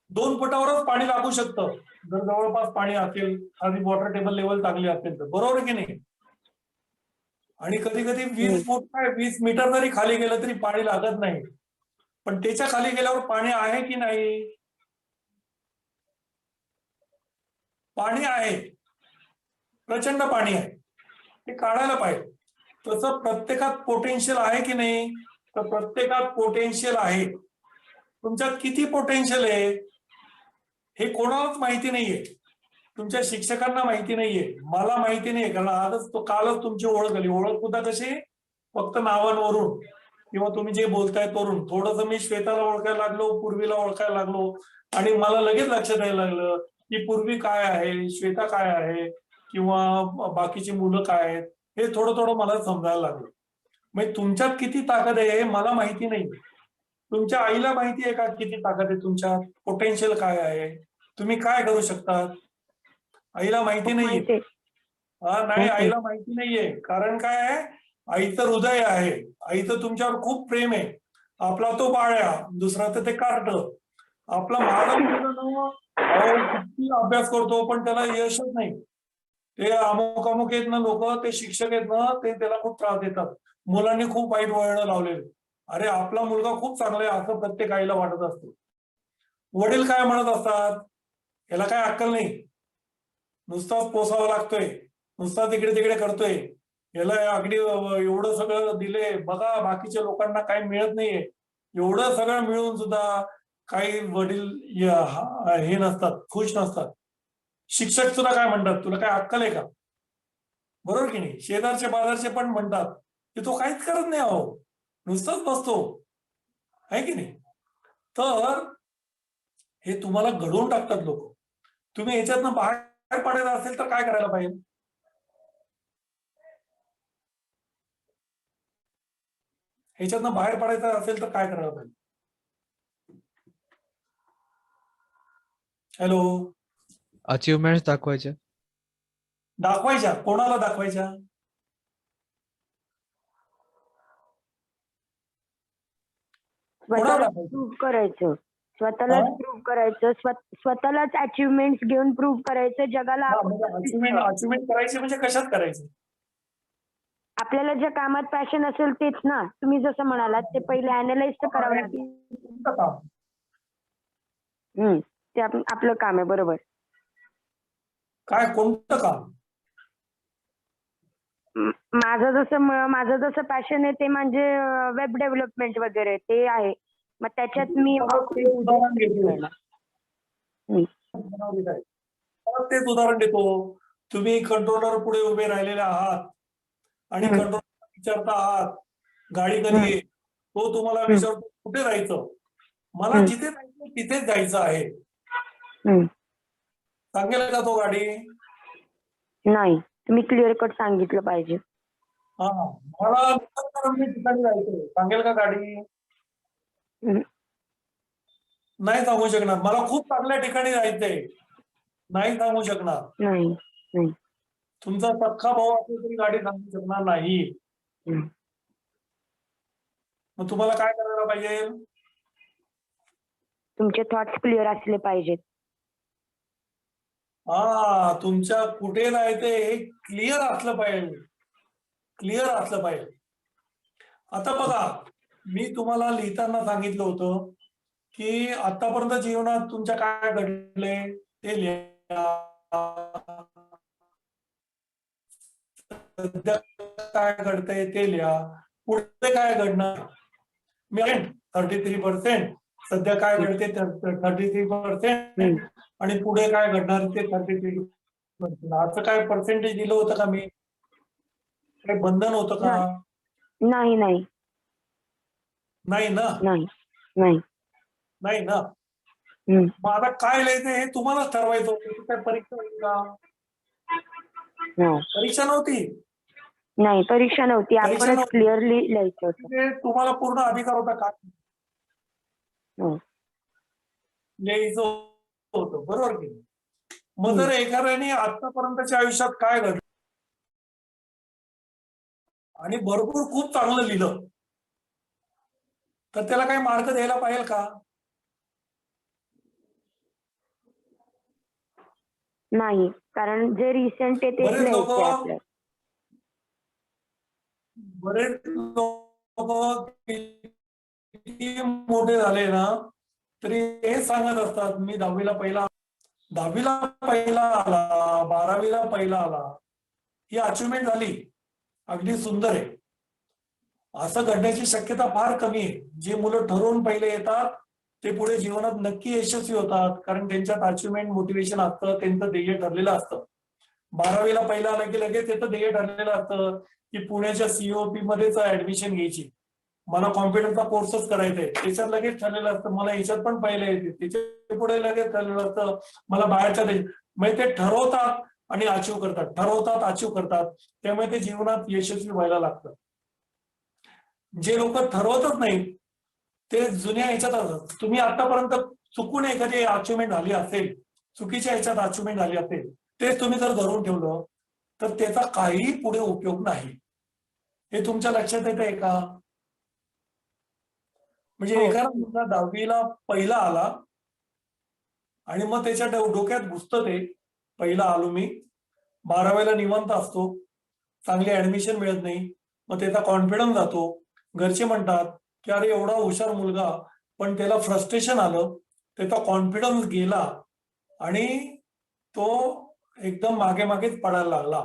2 फुटावरच पाणी लागू शकतं, जर जवळपास पाणी असेल, आधी वॉटर टेबल लेवल चांगली असेल तर, बरोबर की नाही? आणि कधी कधी 20 फूट काय 20 मीटर जरी खाली गेलं तरी पाणी लागत नाही, पण त्याच्या खाली गेल्यावर पाणी आहे की नाही? पाणी आहे, प्रचंड पाणी आहे, ते काढायला पाहिजे. तसं प्रत्येकात पोटेन्शियल आहे की नाही? तर प्रत्येकात पोटेन्शियल आहे. तुमच्यात किती पोटेन्शियल आहे हे कोणालाच माहिती नाहीये. तुमच्या शिक्षकांना माहिती नाहीये, मला माहिती नाहीये, कारण कालच तुमची ओळख झाली. ओळख सुद्धा कशी, फक्त नावांवरून किंवा तुम्ही जे बोलताय तोरून. थोडस मी श्वेताला ओळखायला लागलो, पूर्वीला ओळखायला लागलो, आणि मला लगेच लक्षात यायला लागलं की पूर्वी काय आहे, श्वेता काय आहे, किंवा बाकीची मुलं काय आहेत, हे थोडं थोडं मला समजायला लागलं. म्हणजे तुमच्यात किती ताकद आहे हे मला माहिती नाही. तुमच्या आईला माहिती आहे का किती ताकद आहे तुमच्यात, पोटेन्शियल काय आहे, तुम्ही काय करू शकता? आईला माहिती नाहीये. माहितीये. नाही, आईला माहिती नाहीये. कारण काय आहे, आईचं हृदय आहे, आईचं तुमच्यावर खूप प्रेम आहे. आपला तो बाळ्या, दुसरा तर ते कार्ट. आपला माझा मुलगा किती अभ्यास करतो पण त्याला यशच नाही. ते अमुक अमुक आहेत ना लोक, ते शिक्षक आहेत ना, ते त्याला खूप त्रास देतात. मुलांनी खूप वाईट वळण लावलेले. अरे आपला मुलगा खूप चांगला आहे असं प्रत्येक आईला वाटत असतं. वडील काय म्हणत असतात, याला काय अक्कल नाही, नुसताच पोसावा लागतोय, नुसताच इकडे तिकडे करतोय, याला अगदी एवढं सगळं दिले बघा, बाकीच्या लोकांना काही मिळत नाहीये. एवढं सगळं मिळून सुद्धा काही वडील हे नसतात, खुश नसतात. शिक्षक सुद्धा काय म्हणतात, तुला काय अक्कल आहे का? बरोबर की नाही? शेजारचे बाजारचे पण म्हणतात की तो काहीच करत नाही, अहो नुसताच बसतो, आहे की नाही? तर हे तुम्हाला घडवून टाकतात लोक. तुम्ही ह्याच्यातनं बाहेर पडायचं असेल तर काय करायला पाहिजे? ह्याच्यातनं बाहेर पडायचं असेल तर काय करायला पाहिजे? हॅलो, अचिव्हमेंट दाखवायचे. दाखवायच्या? कोणाला दाखवायच्या? कोणाला स्वतःलाच दाखवायच्या? प्रूव्ह करायचं, स्वतःलाच हा? प्रूव्ह करायचं, स्वतःलाच अचिव्हमेंट घेऊन प्रूव्ह करायचं जगाला. अचिव्हमेंट करायची म्हणजे कशात करायची? आपल्याला ज्या कामात पॅशन असेल तेच ना. तुम्ही जसं म्हणालात ते पहिले अनालाइज तर करावं लागेल. कोणतं काम? ते आपलं काम आहे. बरोबर. काय, कोणतं काम? माझं जसं पॅशन आहे ते म्हणजे वेब डेव्हलपमेंट वगैरे ते आहे. मग त्याच्यात मी तेच उदाहरण देतो. तेच उदाहरण देतो. तुम्ही कंट्रोलर पुढे उभे राहिलेले आहात आणि कंट्रोलर विचारता आहात गाडी कधी आहे, तो तुम्हाला विचारतो कुठे जायचं. मला जिथे जायचं तिथेच जायचं आहे. सांगेल का तो गाडी? नाही, तुम्ही क्लिअर कट सांगितलं पाहिजे. हा, मला ठिकाणी जायचंय, सांगेल का गाडी? नाही सांगू शकणार. मला खूप चांगल्या ठिकाणी जायचंय, नाही सांगू शकणार. नाही. तुमचा सख्खा भाऊ असेल तरी गाडी सांगू शकणार नाही. मग तुम्हाला काय करायला पाहिजे? तुमचे थॉट्स क्लिअर असले पाहिजेत. तुमच्या कुठे जायचंय हे क्लिअर असलं पाहिजे, क्लिअर असलं पाहिजे. आता बघा, मी तुम्हाला लिहिताना सांगितलं होतं की आतापर्यंत जीवनात तुमच्या काय घडलंय ते लिहा, सध्या काय घडतंय ते लिहा, पुढे काय घडणार. मी 33%, सध्या काय घडते 33%, आणि पुढे काय घडणार ते 33%. असं काय पर्सेंटेज दिलं होतं का मी? काही बंधन होतं का? नाही नाही ना? नाही ना? मग आता काय लिहायचं हे तुम्हालाच ठरवायचं होतं. काय परीक्षा होती का? परीक्षा नव्हती. नाही, परीक्षा नव्हती. परीक्षा आपणच नव्हती. क्लिअरली लिहायचं होतं. म्हणजे तुम्हाला पूर्ण अधिकार होता का लिहायचं होतं, बरोबर की? मग जर एखाद्याने आतापर्यंतच्या आयुष्यात काय घडलं आणि भरपूर खूप चांगलं लिहिलं तर त्याला काही मार्क द्यायला पाहिजे का? नाही, कारण जे रिसेंट आहे तेच बरेच लोक लिहायचं आपल्याला. किती मोठे झाले ना तरी हे सांगत असतात, मी 10वीला पहिला आला, 12वीला पहिला आला. ही अचिव्हमेंट झाली, अगदी सुंदर आहे. असं घडण्याची शक्यता फार कमी आहे. जी मुलं ठरवून पहिले येतात ते पुढे जीवनात नक्की यशस्वी होतात, कारण त्यांच्यात अचिव्हमेंट मोटिवेशन असतं, त्यांचं ध्येय ठरलेलं असतं. 12वीला पहिला आलं की लगेच त्याचं ध्येय ठरलेलं असतं की पुण्याच्या सीओपी मध्येच ऍडमिशन घ्यायची, मला कॉम्प्युटरचा कोर्सच करायचा आहे. त्याच्यात लगेच ठरलेलं असतं मला याच्यात पण पहिलं येते, त्याच्या पुढे लगेच ठरलेलं असतं मला बाहेरच्या म्हणजे ते ठरवतात आणि अचीव करतात, ठरवतात अचीव करतात. त्यामुळे ते जीवनात यशस्वी व्हायला लागतं. जे लोक ठरवतच नाही ते जुन्या ह्याच्यात असतात. तुम्ही आतापर्यंत चुकून एखादी अचिव्हमेंट झाली असेल, चुकीच्या ह्याच्यात अचिव्हमेंट झाली असेल, तेच तुम्ही जर धरून ठेवलं तर त्याचा काहीही पुढे उपयोग नाही. हे तुमच्या लक्षात येत आहे का? म्हणजे एखादा मुलगा 10वीला पहिला आला आणि मग त्याच्या डोक्यात घुसतं ते पहिला आलो मी, 12वीला निवांत असतो, चांगली ऍडमिशन मिळत नाही, मग त्याचा कॉन्फिडन्स जातो. घरचे म्हणतात की अरे एवढा हुशार मुलगा, पण त्याला फ्रस्ट्रेशन आलं, त्याचा कॉन्फिडन्स गेला आणि तो एकदम मागे मागेच पडायला लागला.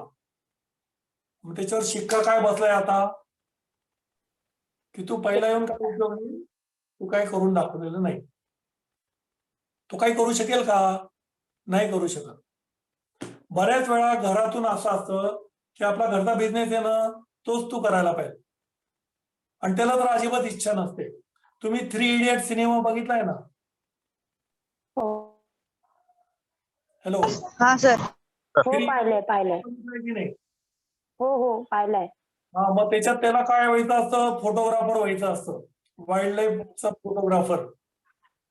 मग त्याच्यावर शिक्का काय बसलाय आता की तू पहिला येऊन काय उपयोग नाही, तू काय करून दाखवलेलं नाही. तो काही करू शकेल का? नाही करू शकत. बऱ्याच वेळा घरातून असं असतं की आपला घरचा बिझनेस आहे ना, तोच तू करायला पाहिजे, आणि त्याला तर अजिबात इच्छा नसते. तुम्ही 3 इडियट सिनेमा बघितलाय ना? हॅलो, हा सर. हो 3 पाहिलंय. की नाही? हो पाहिलंय. हा, मग त्याच्यात त्याला काय व्हायचं असतं? फोटोग्राफर व्हायचं असतं, वाईल्ड लाईफचा फोटोग्राफर,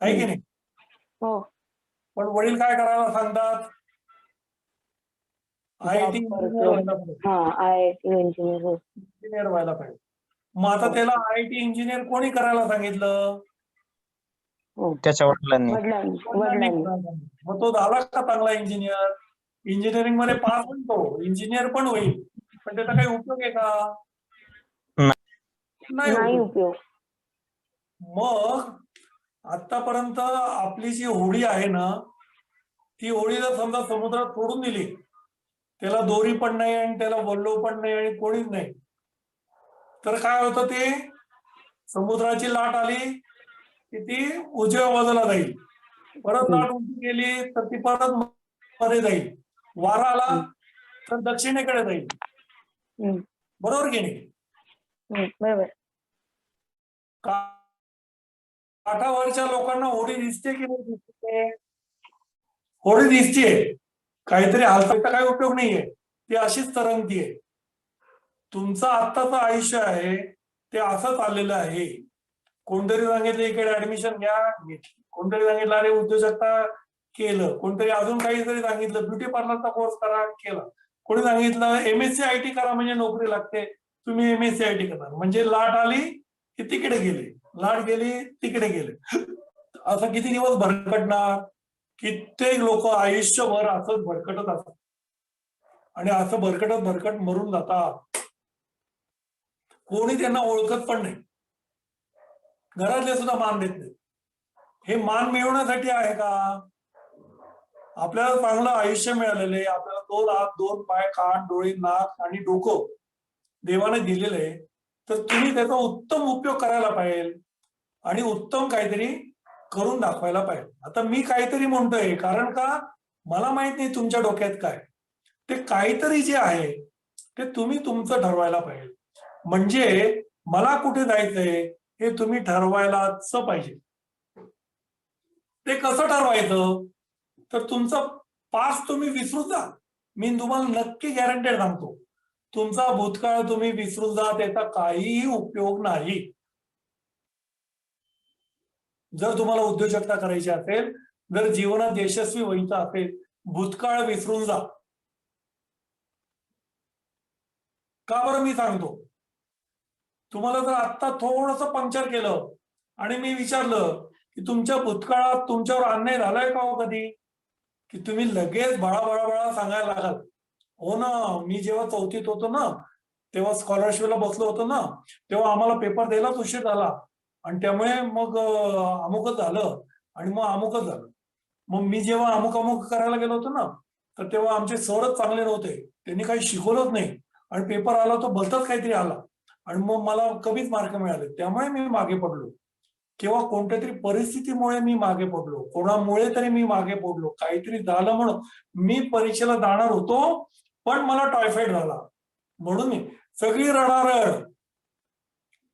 आहे की नाही? हो. पण वडील काय करायला सांगतात? IIT इंजिनियर व्हायला पाहिजे, IIT इंजिनियर. इंजिनियर व्हायला पाहिजे. मग आता त्याला IIT इंजिनियर कोणी करायला सांगितलं? त्याच्या वडिलांनी. वडिलांनी. मग तो झाला का चांगला इंजिनियर? इंजिनिअरिंग मध्ये पास होईल, तो इंजिनियर पण होईल, पण त्याचा काही उपयोग आहे का? नाही उपयोग. मग आतापर्यंत आपली जी होडी आहे ना, ती होडी जर समजा समुद्रात सोडून दिली, त्याला दोरी पण नाही आणि त्याला वल्लो पण नाही आणि कोणीच नाही, तर काय होतं? ते समुद्राची लाट आली की ती उजव्या बाजूला जाईल, परत लाट उलटी गेली तर ती परत मध्ये जाईल, वारा आला तर दक्षिणेकडे जाईल. बरोबर की नाही? बरोबर. काठावरच्या लोकांना होडी दिसते की नाही दिसते? होडी दिसतेय, काहीतरी हालचालचा काही उपयोग नाहीये, ती अशीच तरंगतीये. तुमचं आत्ताचं आयुष्य आहे ते असं चाललेलं आहे. कोणतरी सांगितलं इकडे ऍडमिशन घ्या, घेतली. कोणतरी सांगितलं अरे उद्योजकता, केलं. कोणतरी अजून काहीतरी सांगितलं ब्युटी पार्लरचा कोर्स करा, केला. कोणी सांगितलं MSc IT करा म्हणजे नोकरी लागते, तुम्ही MSc IT करणार. म्हणजे लाट आली की तिकडे गेले, लाट गेली तिकडे गेले. असं किती दिवस भरकटणार? कित्येक लोक आयुष्यभर असंच भरकटत असतात आणि असं भरकट मरून जातात. कोणी त्यांना ओळखत पण नाही, घरातले सुद्धा मान देत नाही. हे मान मिळवण्यासाठी आहे का? आपल्याला चांगलं आयुष्य मिळालेलं आहे, आपल्याला 2 हात 2 पाय, कान, डोळे, नाक आणि डोकं देवाने दिलेलं आहे, तर तुम्ही त्याचा उत्तम उपयोग करायला पाहिजे आणि उत्तम काहीतरी करून दाखवायला पाहिजे. आता मी काहीतरी म्हणतोय कारण का मला माहित नाही तुमच्या डोक्यात काय, ते काहीतरी जे आहे ते तुम्ही तुमचं ठरवायला पाहिजे. म्हणजे मला कुठे जायचंय हे तुम्ही ठरवायलाच पाहिजे. ते कसं ठरवायचं? तर तुमचा पास्ट तुम्ही विसरून जा. मी तुम्हाला नक्की गॅरंटेड सांगतो, तुमचा भूतकाळ तुम्ही विसरून जा, त्याचा काहीही उपयोग नाही. जर तुम्हाला उद्योजकता करायची असेल, जर जीवनात यशस्वी व्हायचं असेल, भूतकाळ विसरून जा. का बरं मी सांगतो? तुम्हाला जर आत्ता थोडस पंक्चर केलं आणि मी विचारलं की तुमच्या भूतकाळात तुमच्यावर अन्याय झालाय का हो कधी, की तुम्ही लगेच बळा सांगायला लागाल, हो ना, मी जेव्हा 4थीत होतो ना, तेव्हा स्कॉलरशिपला बसलो होतो ना, तेव्हा आम्हाला पेपर द्यायलाच उशीर झाला आणि त्यामुळे मग अमुकच झालं आणि मग अमुकच झालं. मग मी जेव्हा अमुक करायला गेलो होतो ना, तर तेव्हा आमचे सरच चांगले नव्हते, त्यांनी काही शिकवलंच नाही आणि पेपर आला तो भलताच काहीतरी आला आणि मग मला कमीच मार्क मिळाले, त्यामुळे मी मागे पडलो. किंवा कोणत्या तरी परिस्थितीमुळे मी मागे पडलो, कोणामुळे तरी मी मागे पडलो, काहीतरी झालं म्हणून मी परीक्षेला जाणार होतो, पण मला टायफॉइड झाला म्हणून मी सगळी रडारड,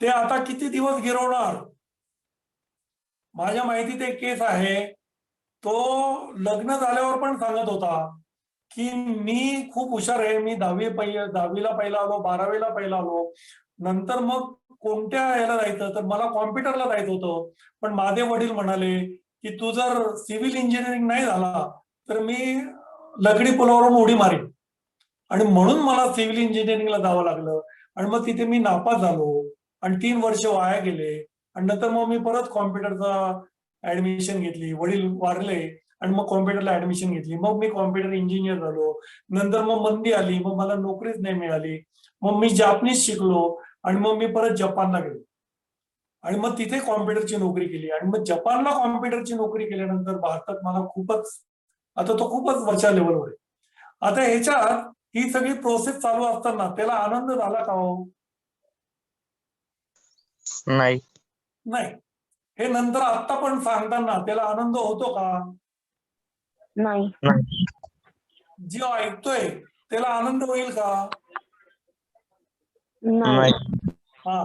ते आता किती दिवस गिरवणार. माझ्या माहितीत एक केस आहे, तो लग्न झाल्यावर पण सांगत होता की मी खूप हुशार आहे, मी 10वीला पहिला आलो, 12वीला पहिला आलो, नंतर मग कोणत्या याला जायचं तर मला कॉम्प्युटरला जायचं होतं, पण माझे वडील म्हणाले की तू जर सिव्हिल इंजिनिअरिंग नाही झाला तर मी लकडी पुलावरून उडी मारेन, आणि म्हणून मला सिव्हिल इंजिनिअरिंगला जावं लागलं. आणि मग तिथे मी नापास झालो आणि 3 वर्ष वाया गेले, आणि नंतर मग मी परत कॉम्प्युटरचा ऍडमिशन घेतली, वडील वारले आणि मग कॉम्प्युटरला ऍडमिशन घेतली, मग मी कॉम्प्युटर इंजिनियर झालो. नंतर मग मंदी आली, मग मला नोकरीच नाही मिळाली, मग मी जापनीज शिकलो आणि मग मी परत जपानला गेलो आणि मग तिथे कॉम्प्युटरची नोकरी केली, आणि मग जपानला कॉम्प्युटरची नोकरी केल्यानंतर भारतात मला खूपच, आता तो खूपच वरच्या लेवलवर आहे. आता ह्याच्यात ही सगळी प्रोसेस चालू असताना त्याला आनंद झाला का हो? नाही. नाही. हे नंतर आता पण सांगताना त्याला आनंद होतो का? नाही. नाही. जो ऐकतोय त्याला आनंद होईल का? नाही. हा.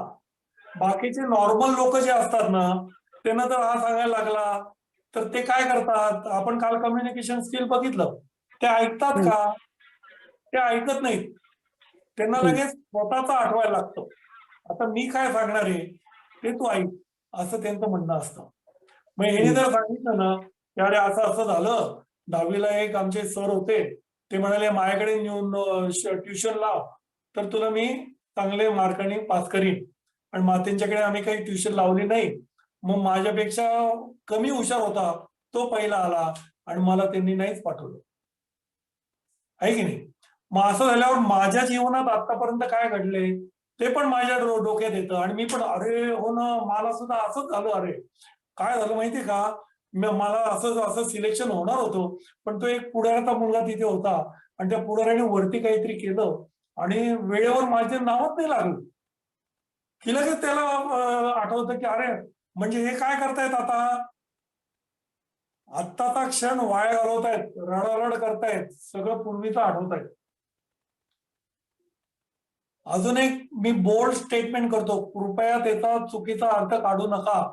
बाकीचे नॉर्मल लोक जे असतात ना, त्यांना जर हा सांगायला लागला तर ते काय करतात, आपण काल कम्युनिकेशन स्किल बघितलं, ते ऐकतात का? ते ऐकत नाहीत, त्यांना लगेच स्वतःचा आठवायला लागतं. आता मी काय सांगणार आहे ते तू ऐक, असं त्यांचं म्हणणं असतं. मग हे जर सांगितलं ना की अरे असं असं झालं, 10वीला एक आमचे सर होते, ते म्हणाले माझ्याकडे नेऊन ट्युशन लाव तर तुला मी चांगले मार्काने पास करीन, आणि मग त्यांच्याकडे आम्ही काही ट्युशन लावली नाही, मग माझ्यापेक्षा कमी हुशार होता तो पहिला आला आणि मला त्यांनी नाहीच पाठवलं, आहे की नाही? मग असं झाल्यावर माझ्या जीवनात आतापर्यंत काय घडले ते पण माझ्या डोक्यात येतं, आणि मी पण अरे हो ना, मला सुद्धा असंच झालं. अरे काय झालं माहितीये का, मला असं असं सिलेक्शन होणार होतं, पण तो एक पुढाऱ्याचा मुलगा तिथे होता आणि त्या पुढाऱ्याने वरती काहीतरी केलं आणि वेळेवर माझे नावच नाही लागलं की लगेच त्याला आठवतं की अरे म्हणजे हे काय करतायत आता, आत्ताचा क्षण वाया घालवतायत, रडारड करतायत, सगळं पूर्वीचं आठवतायत. अजून एक मी बोल्ड स्टेटमेंट करतो, कृपया त्याचा चुकीचा अर्थ काढू नका.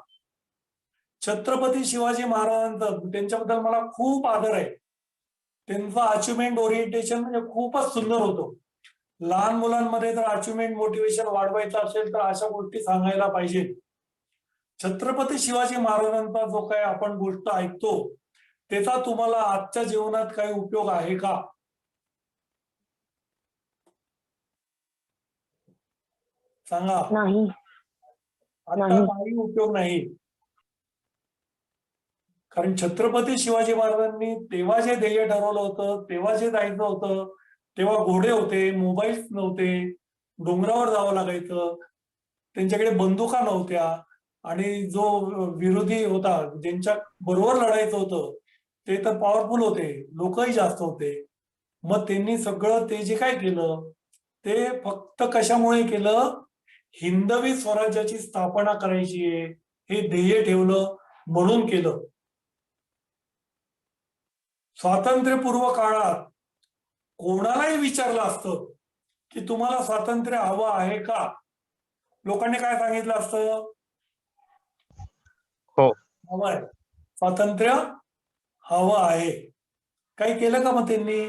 छत्रपती शिवाजी महाराजांचं त्यांच्याबद्दल मला खूप आदर आहे. त्यांचं अचिव्हमेंट ओरिएंटेशन म्हणजे खूपच सुंदर होतं. लहान मुलांमध्ये जर अचिव्हमेंट मोटिवेशन वाढवायचं असेल तर अशा गोष्टी सांगायला पाहिजेत. छत्रपती शिवाजी महाराजांचा जो काही आपण गोष्ट ऐकतो त्याचा तुम्हाला आजच्या जीवनात काही उपयोग आहे का? सांगा. नाही. आता काही उपयोग नाही. कारण छत्रपती शिवाजी महाराजांनी तेव्हा जे ध्येय ठरवलं होतं, तेव्हा जे जायचं होतं, तेव्हा घोडे होते, मोबाईल्स नव्हते, डोंगरावर जावं लागायचं, त्यांच्याकडे बंदुका नव्हत्या, आणि जो विरोधी होता ज्यांच्या बरोबर लढायचं होतं ते तर पॉवरफुल होते, लोकही जास्त होते. मग त्यांनी सगळं ते जे काय केलं ते फक्त कशामुळे केलं, हिंदवी स्वराज्याची स्थापना करायची आहे हे ध्येय ठेवलं म्हणून केलं. स्वातंत्र्यपूर्व काळात कोणालाही विचारलं असतं की तुम्हाला स्वातंत्र्य हवं आहे का, लोकांनी काय सांगितलं असतं? हो. हवं आहे, स्वातंत्र्य हवं आहे. काही केलं का मग त्यांनी?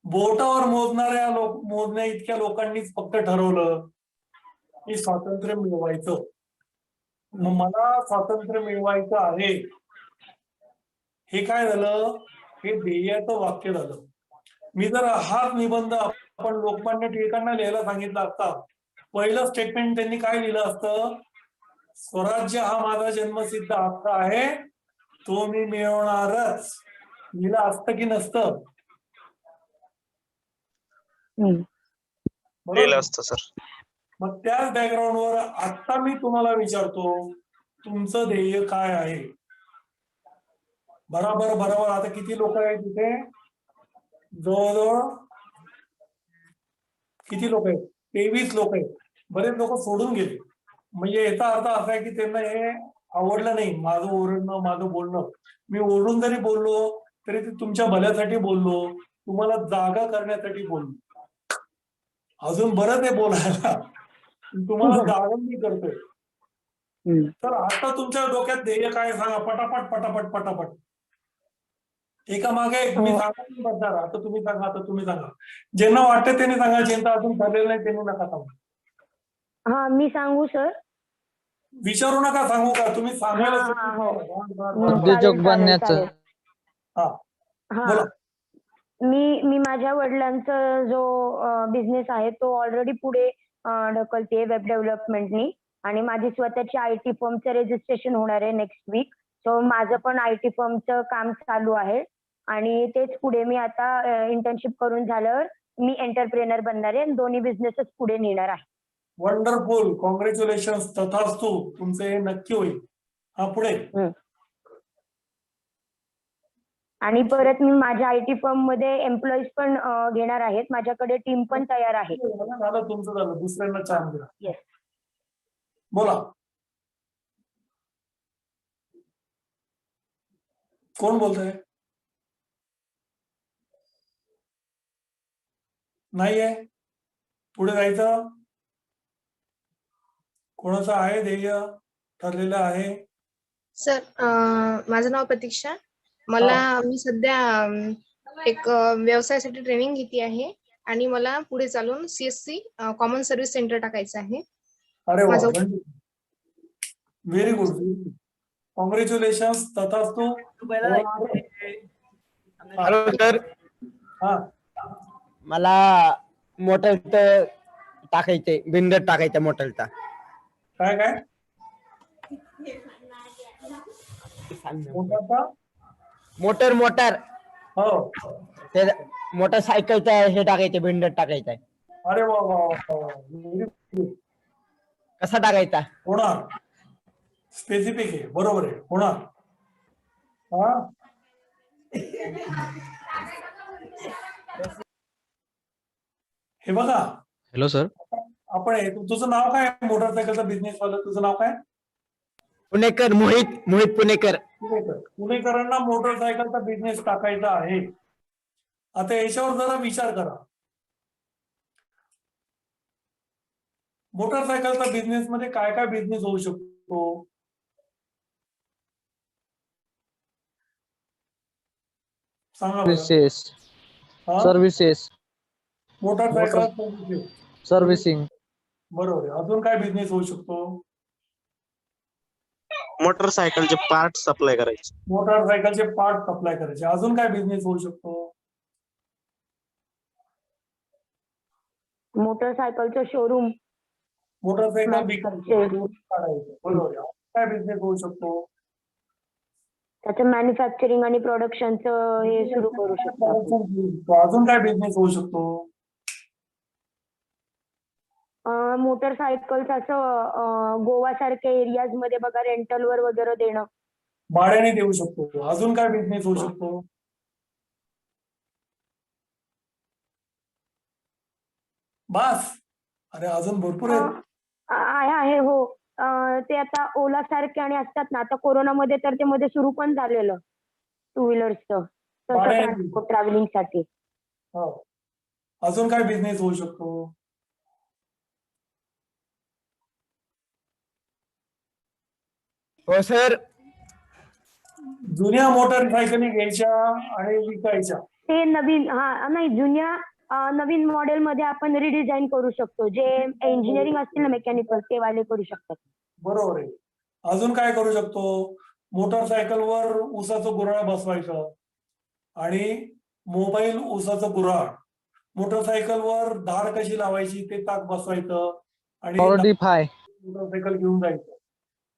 बोटावर मोजण्या इतक्या लोकांनीच फक्त ठरवलं की स्वातंत्र्य मिळवायचं. मग मला स्वातंत्र्य मिळवायचं आहे हे काय झालं, हे ध्येयाचं वाक्य झालं. मी जर हाच निबंध आपण लोकमान्य टिळकांना लिहायला सांगितला असता, पहिलं स्टेटमेंट त्यांनी काय लिहिलं असतं, स्वराज्य हा माझा जन्मसिद्ध हक्क आहे, तो मी मिळवणारच, लिहिलं असतं की नसतं? लिहिलं असतं सर. मग त्याच बॅकग्राऊंडवर आता मी तुम्हाला विचारतो, तुमचं ध्येय काय आहे? बरोबर आता किती लोक आहेत तिथे? जवळजवळ किती लोक आहेत? 23 लोक आहेत. बरेच लोक सोडून गेले. म्हणजे याचा अर्थ असा आहे की त्यांना हे आवडलं नाही, माझं ओरडणं, माझं बोलणं. मी ओरडून जरी बोललो तरी ते तुमच्या भल्यासाठी बोललो, तुम्हाला जागा करण्यासाठी बोललो. अजून बरं ते बोलायला, तुम्हाला जागा मी करतोय. तर आता तुमच्या डोक्यात ध्येय काय सांगा, पटापट पटापट पटापट. एका मागे एक मी सांगून बसणार. आता तुम्ही सांगा, आता तुम्ही सांगा. ज्यांना वाटतं त्यांनी सांगा, ज्यांचं अजून ठरलेलं नाही त्यांनी नका सांगा. हा मी सांगू सर. विचारू नका, सांगू का? तुम्ही सांगायला हा, सुरुवात हो. करा. बरं. उद्योजक चालेल, बनण्याचं. चालेल. हा, हा बोला. मी माझ्या वडिलांचा जो बिझनेस आहे तो ऑलरेडी पुढे ढकलते वेब डेव्हलपमेंटनी, आणि माझी स्वतःची IT फर्मचं रजिस्ट्रेशन होणार आहे नेक्स्ट वीक. सो माझं पण IT फर्मचं काम चालू आहे, आणि तेच पुढे मी आता इंटर्नशिप करून झाल्यावर मी एंटरप्रेनर बनणार आहे आणि दोन्ही बिझनेसच पुढे नेणार आहे. वंडरफुल, कॉंग्रॅच्युलेशन, तथास्तु. तुमचं हे नक्की होईल. हा, पुढे. आणि परत मी माझ्या IT फर्म मध्ये एम्प्लॉईज पण घेणार आहेत. माझ्याकडे टीम पण तयार आहे. झालं तुमचं, झालं. दुसऱ्यांना चान्स द्या. येस. बोला. कोण बोलतंय? नाहीये? पुढे जायचं? कोणाचं आहे ध्येय ठरलेलं आहे? सर, माझं नाव प्रतीक्षा. मी सध्या एक व्यवसायासाठी ट्रेनिंग घेतली आहे आणि मला पुढे चालून CSC कॉमन सर्व्हिस सेंटर टाकायचं आहे. अरे वा, माझं- व्हेरी गुड. कॉंग्रॅच्युलेशन, तथास्तु. हॅलो सर, हा, मला मोटर टाकायचंय, बिंदर टाकायचं मोटरचा. काय काय मोठा? मोटर हो. ते मोटरसायकलचा हे टाकायचं, बिंदर टाकायचंय. अरे वा वा वा वा. Very good. कसा टाकायचा? होणार. स्पेसिफिक आहे, बरोबर आहे, होणार. हा, हे बघा, हॅलो सर. आपण तुझं नाव काय? मोटरसायकलचा बिझनेस वाला तुझं नाव काय? पुणेकर, मोहित पुणेकर. पुणेकरांना मोटरसायकलचा बिझनेस टाकायचा आहे. आता याच्यावर जरा विचार करा. मोटरसायकलचा बिझनेस मध्ये काय काय बिझनेस होऊ शकतो? सांगा बरं. सर्व्हिसेस, हा? सर्व्हिसेस, मोटरसायकल सर्व्हिसिंग, बरोबर आहे. अजून काय बिझनेस होऊ शकतो? मोटरसायकलचे पार्ट सप्लाय करायचे. मोटरसायकलचे पार्ट सप्लाय करायचे. अजून काय बिझनेस होऊ शकतो? मोटरसायकलचं शोरूम. मोटरसायकल विकायचं, काढायचं. बरोबर आहे. काय बिझनेस होऊ शकतो? त्याचं मॅन्युफॅक्चरिंग आणि प्रोडक्शनचं हे सुरू करू शकतो आपण. अजून काय बिझनेस होऊ शकतो? मोटरसायकल्स असं गोवा सारख्या एरियाज मध्ये बघा रेंटलवर वगैरे देणं. भाड्याने देऊ शकतो. अजून काय बिझनेस होऊ शकतो? बस. अरे अजून भरपूर आहेत. आहे हो. ते आता ओला सारखे आणि असतात ना, आता कोरोनामध्ये तर ते मध्ये सुरू पण झालेलं टू व्हीलर्सचं ट्रॅव्हलिंग ट्रॅव्हलिंगसाठी. हो. अजून काय बिझनेस होऊ शकतो? हो सर. जुन्या मोटरसायकली घ्यायच्या आणि विकायच्या. ते नवीन नाही जुन्या नवीन मॉडेल मध्ये आपण रिडिझाईन करू शकतो. जे इंजिनिअरिंग असतील ना मेकॅनिकल ते वाले करू शकतात. बरोबर आहे. अजून काय करू शकतो? मोटरसायकलवर ऊसाचं गुऱ्हाळ बसवायचं आणि मोबाईल ऊसाचं गुऱ्हाळ. मोटरसायकलवर धार कशी लावायची ते ताक बसवायचं आणि मॉडिफाय, मोटरसायकल घेऊन जायचं.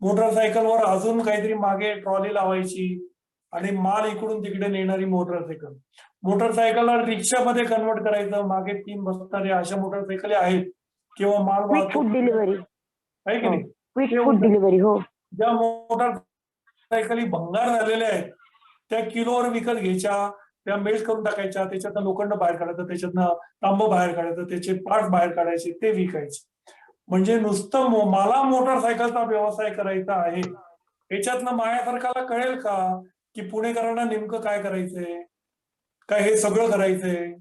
मोटरसायकलवर अजून काहीतरी मागे ट्रॉली लावायची आणि माल इकडून तिकडे नेणारी मोटरसायकल. मोटरसायकलला रिक्षामध्ये कन्वर्ट करायचं. मागे 3 बसणारे अशा मोटरसायकली आहेत. किंवा माल क्विक फूड डिलिव्हरी आहे की नाही? Quick food delivery. हो. ज्या मोटरसायकली भंगार झालेल्या आहेत त्या किलोवर विकत घ्यायच्या, त्या मेल्ट करून टाकायच्या, त्याच्यातनं लोखंड बाहेर काढायचं, त्याच्यातनं तांब बाहेर काढायचं, त्याचे पार्ट बाहेर काढायचे, ते विकायचे. म्हणजे नुसतं मला मोटरसायकलचा व्यवसाय करायचा आहे, याच्यातनं माझ्यासारख्याला कळेल का की पुणेकरांना नेमकं काय करायचंय, काय हे सगळं करायचंय?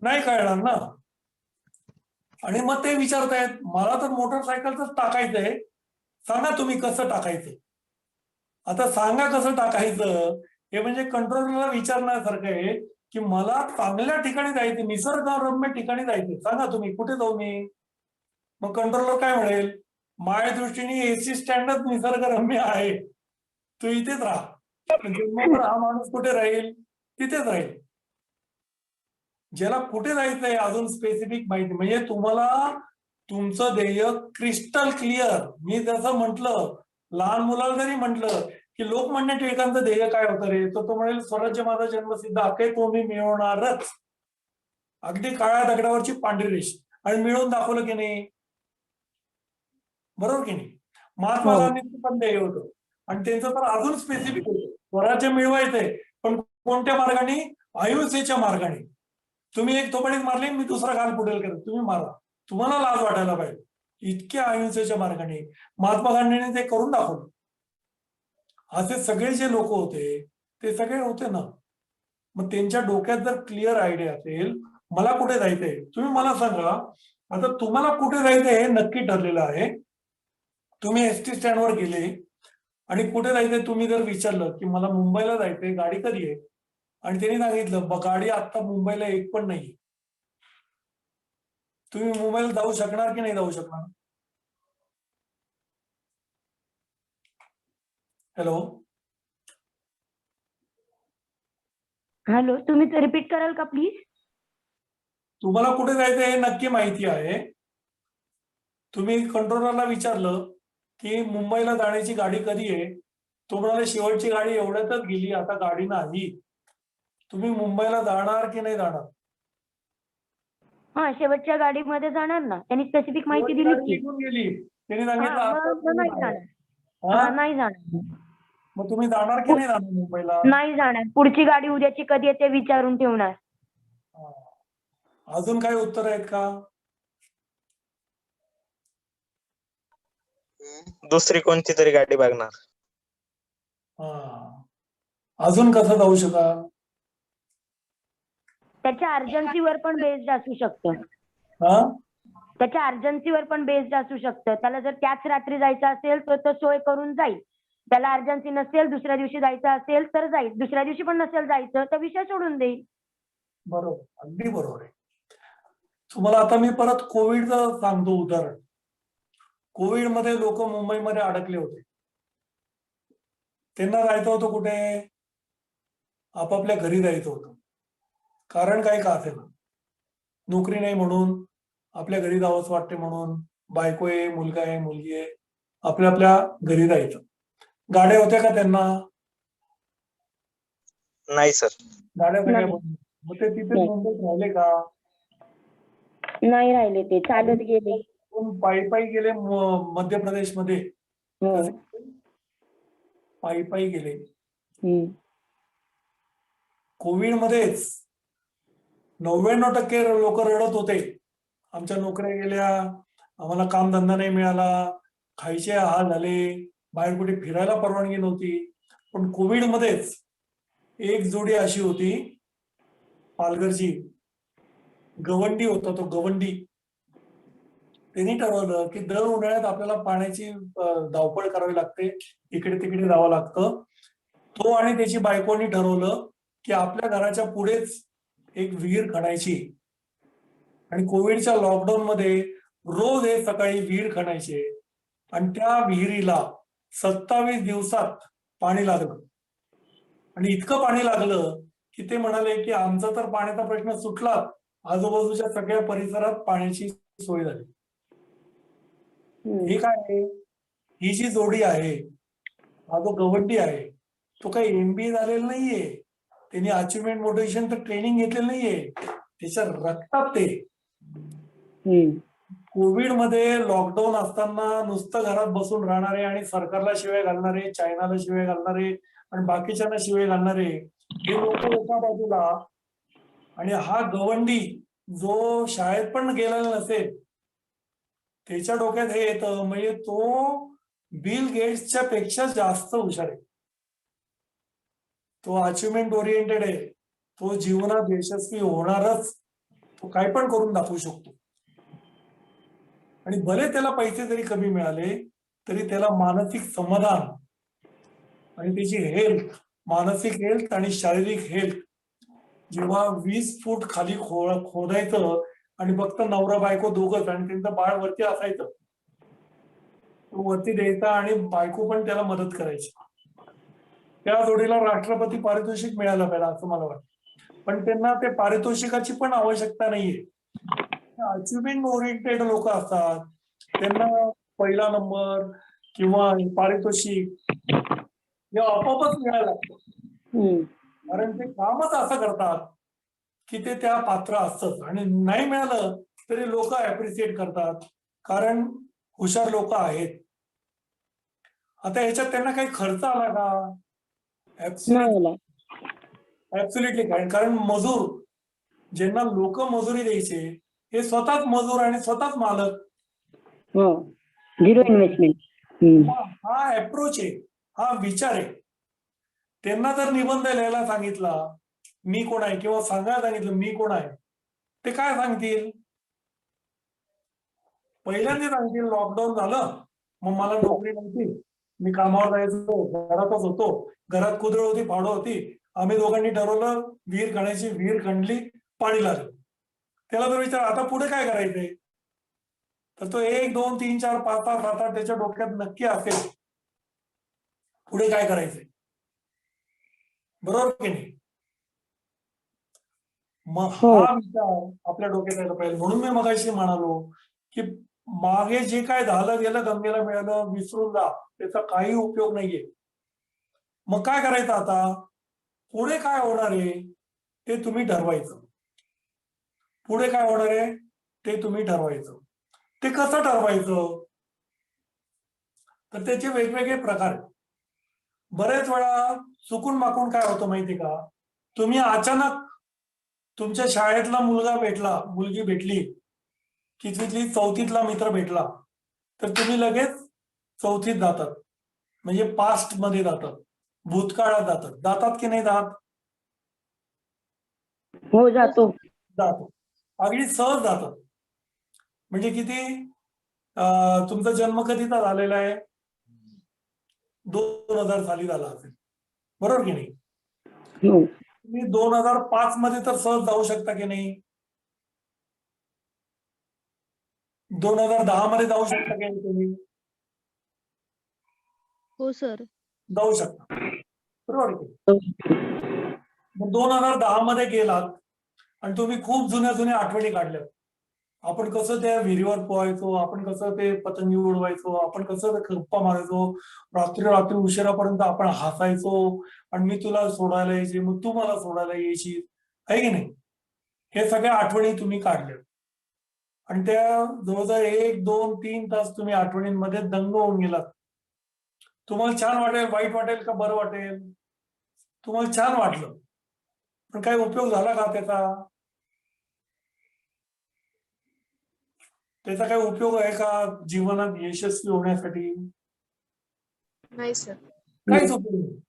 नाही कळणार ना. आणि मग ते विचारतायत मला तर मोटरसायकलच टाकायचंय, सांगा तुम्ही कसं टाकायचं. आता सांगा कसं टाकायचं हे म्हणजे कंट्रोलरला विचारण्यासारखं आहे की मला चांगल्या ठिकाणी जायचं, निसर्गरम्य ठिकाणी जायचं, सांगा तुम्ही कुठे जाऊ मी. मग कंट्रोलर काय म्हणेल, माझ्या दृष्टीने एसी स्टँडच निसर्गरम्य आहे, तू इथेच राहा. मग हा माणूस कुठे राहील, तिथेच राहील. ज्याला कुठे जायचंय अजून स्पेसिफिक माहिती, म्हणजे तुम्हाला तुमचं ध्येय क्रिस्टल क्लिअर. मी जसं म्हटलं, लहान मुलाला जरी म्हटलं की लोकमान्य टिळकांचं ध्येय काय होतं रे, तर तो म्हणेल स्वराज्य माझा जन्मसिद्ध हक्क आहे, तो मी मिळवणारच. अगदी काळ्या दगडावरची पांढरी रेष, आणि मिळवून दाखवलं की नाही, बरोबर की नाही. महात्मा गांधींचं पण ध्येय होतं, आणि त्यांचं तर अजून स्पेसिफिक होतं, स्वराज्य मिळवायचंय पण कोणत्या मार्गाने, अहिंसेच्या मार्गाने. तुम्ही एक थोपडीत मारली, मी दुसरा गाल फुटेल करत, तुम्ही मारा, तुम्हाला लाज वाटायला पाहिजे. इतक्या अहिंसेच्या मार्गाने महात्मा गांधींनी ते करून दाखवलं. असे सगळे जे लोक होते ते सगळे होते ना. मग त्यांच्या डोक्यात जर क्लिअर आयडिया असेल मला कुठे जायचंय, तुम्ही मला सांगा. आता तुम्हाला कुठे जायचंय हे नक्की ठरलेलं आहे. तुम्ही एसटी स्टँडवर गेले आणि कुठे जायचंय तुम्ही जर विचारलं की मला मुंबईला जायचंय, गाडी कधी आहे, आणि त्यांनी सांगितलं गाडी आता मुंबईला एक पण नाही, तुम्ही मुंबईला जाऊ शकणार की नाही जाऊ शकणार? हॅलो हॅलो, तुम्ही रिपीट कराल का प्लीज? तुम्हाला कुठे जायचं हे नक्की माहिती आहे. तुम्ही कंट्रोलरला विचारलं की मुंबईला जाण्याची गाडी कधी आहे, तो म्हणाले शेवटची गाडी एवढ्यातच गेली, आता गाडी नाही. तुम्ही मुंबईला जाणार की नाही जाणार? हा, शेवटच्या गाडीमध्ये जाणार ना, त्यांनी स्पेसिफिक माहिती दिली की. निघून गेली, त्यांनी हा, सांगितलं आता मग तुम्ही नाही जाणार. जाणार. हा? हा, नाही जाणार. मग तुम्ही जाणार की नाही जाणार मुंबईला? नाही जाणार. पुढची गाडी उद्याची कधी येते विचारून ठेवणार. हा. अजून काही उत्तर आहेत का? दुसरी कोणती तरी गाडी बघणार. हा. अजून कसं जाऊ शकाल? त्याच्या अर्जन्सीवर पण बेस्ड असू शकतं. हा, त्याच्या अर्जन्सीवर पण बेस्ड असू शकतं. त्याला जर त्याच रात्री जायचं असेल तर तो सोय करून जाईल. त्याला अर्जन्सी नसेल, दुसऱ्या दिवशी जायचं असेल तर जाईल. दुसऱ्या दिवशी पण नसेल जायचं तर विषय सोडून देईल. बरोबर, अगदी बरोबर आहे. तुम्हाला आता मी परत कोविडचं सांगतो उदाहरण. कोविड मध्ये लोक मुंबईमध्ये अडकले होते. त्यांना जायचं होतं कुठे, आपापल्या घरी जायचं होतं. कारण काय का असेल, नोकरी नाही म्हणून, आपल्या घरी जावंच वाटते म्हणून, बायको आहे, मुलगा आहे, मुलगी आहे, आपल्या आपल्या घरी जायचं. गाड्या होत्या का त्यांना? नाही सर. गाड्या सगळ्या नाही. बंद. मग ते तिथे नाही. मुंबईत राहिले का? नाही राहिले, ते चालत गेले. कोण पायी पायी गेले मध्य प्रदेशमध्ये, पायी पायी गेले. कोविड मध्येच 99% लोक रडत होते, आमच्या नोकऱ्या गेल्या, आम्हाला कामधंदा नाही मिळाला, खायचे हाल झाले, बाहेर कुठे फिरायला परवानगी नव्हती. पण कोविड मध्येच एक जोडी अशी होती पालघरची, गवंडी होता तो गवंडी. त्यांनी ठरवलं की दर उन्हाळ्यात आपल्याला पाण्याची धावपळ करावी लागते, इकडे तिकडे जावं लागतं. तो आणि त्याची बायकोनी ठरवलं की आपल्या घराच्या पुढेच एक विहीर खणायची, आणि कोविडच्या लॉकडाऊन मध्ये रोज हे सकाळी विहीर खणायचे, आणि त्या विहिरीला 27 दिवसात पाणी लागलं. आणि इतकं पाणी लागलं की ते म्हणाले की आमचा तर पाण्याचा प्रश्न सुटला, आजूबाजूच्या सगळ्या परिसरात पाण्याची सोय झाली. हे काय आहे, ही जी जोडी आहे, हा जो गवंडी आहे, तो काही MBA झालेला नाहीये, त्यांनी अचिव्हमेंट मोटिवेशन तर ट्रेनिंग घेतलेलं नाहीये, त्याच्या रक्तात ते. कोविड मध्ये लॉकडाऊन असताना नुसतं घरात बसून राहणारे आणि सरकारला शिवाय घालणारे, चायनाला शिवाय घालणारे आणि बाकीच्यांना शिवाय घालणारे हे लोक एका बाजूला, आणि हा गवंडी जो शाळेत पण गेलेला नसेल, त्याच्या डोक्यात हे येतं, म्हणजे तो बिल गेट्सच्या पेक्षा जास्त हुशार आहे. तो अचिव्हमेंट ओरिएंटेड आहे. तो जीवनात यशस्वी होणारच. तो काय पण करून दाखवू शकतो. आणि भले त्याला पैसे जरी कमी मिळाले तरी त्याला मानसिक समाधान आणि त्याची हेल्थ, मानसिक हेल्थ आणि शारीरिक हेल्थ, जेव्हा 20 फूट खाली खोदायचं आणि फक्त नवरा बायको दोघंच आणि त्यांचं बाळ वरती असायचं, तो वरती द्यायचा आणि बायको पण त्याला मदत करायची. त्या जोडीला राष्ट्रपती पारितोषिक मिळालं पाहिजे असं मला वाटतं. पण त्यांना ते पारितोषिकाची पण आवश्यकता नाहीये. अचिव्हमेंट ओरिएंटेड लोक असतात, त्यांना पहिला नंबर किंवा पारितोषिक हे आपोआपच मिळायला लागतं. कारण ते कामच असं करतात की ते त्या पात्र असतात. आणि नाही मिळालं तरी लोक अप्रिशिएट करतात, कारण हुशार लोक आहेत. आता ह्याच्यात त्यांना काही खर्च आला का? ऍब्सोल्युटली काय. कारण मजूर, ज्यांना लोक मजुरी द्यायचे हे स्वतःच मजूर आणि स्वतःच मालक. Zero investment. हा अप्रोच आहे, हा विचार आहे. त्यांना जर निबंध लिहायला सांगितला मी कोण आहे, किंवा सांगायला सांगितलं मी कोण आहे, ते काय सांगतील? पहिल्यांदा सांगतील लॉकडाऊन झालं, मग मला नोकरी नव्हती, मी कामावर जायचो, घरातच होतो, घरात कुदळ होती, फाडो होती, आम्ही दोघांनी ठरवलं विहीर खणायची, विहीर खणली, पाणी लागलं. त्याला जर विचार आता पुढे काय करायचंय, तर तो 1, 2, 3, 4, 5, 6, 7, 8 त्याच्या डोक्यात नक्की असेल पुढे काय करायचंय. बरोबर की नाही? मग हा विचार आपल्या डोक्यात यायला पाहिजे. म्हणून मी मगाशी म्हणालो की मागे जे काय झालं गेलं, गंगेला मिळालं, विसरून जा, त्याचा काही उपयोग नाहीये. मग काय करायचं आता? पुढे काय होणार आहे ते तुम्ही ठरवायचं. पुढे काय होणार आहे ते तुम्ही ठरवायचं. ते कसं ठरवायचं? तर त्याचे वेगवेगळे प्रकार आहेत. बरेच वेळा चुकून माकून काय होतं माहिती का, तुम्ही अचानक तुमच्या शाळेतला मुलगा भेटला, मुलगी भेटली, कितवीतली 4थीतला मित्र भेटला, तर तुम्ही लगेच 4थीत जातात, म्हणजे पास्ट मध्ये जातात, भूतकाळात जातात की नाही जात? हो जातो. अगदी सहज जातात. म्हणजे किती तुमचा जन्म कधीचा झालेला आहे? 2000 साली झाला असेल, बरोबर की नाही? तुम्ही 2005 मध्ये तर सहज जाऊ शकता की नाही? 2010 मध्ये जाऊ शकता की नाही तुम्ही? हो सर. जाऊ शकता, बरोबर की? मग 2010 मध्ये गेलात आणि तुम्ही खूप जुन्या आठवणी काढल्या. आपण कसं त्या विहिरीवर पोहायचो, आपण कसं ते पतंगी उडवायचो, आपण कसं ते गप्पा मारायचो, रात्री उशिरापर्यंत आपण हसायचो, आणि मी तुला सोडायला यायचे, मग तू मला सोडायला यायची, आहे की नाही? हे सगळ्या आठवणी तुम्ही काढल्या आणि त्या जवळजवळ 1, 2, 3 तास तुम्ही आठवणींमध्ये दंग होऊन गेलात. तुम्हाला छान वाटेल, वाईट वाटेल का बरं वाटेल? तुम्हाला छान वाटलं, पण काही उपयोग झाला का त्याचा? त्याचा काही उपयोग आहे का जीवनात यशस्वी होण्यासाठी? नाही सर. काहीच उपयोग नाही.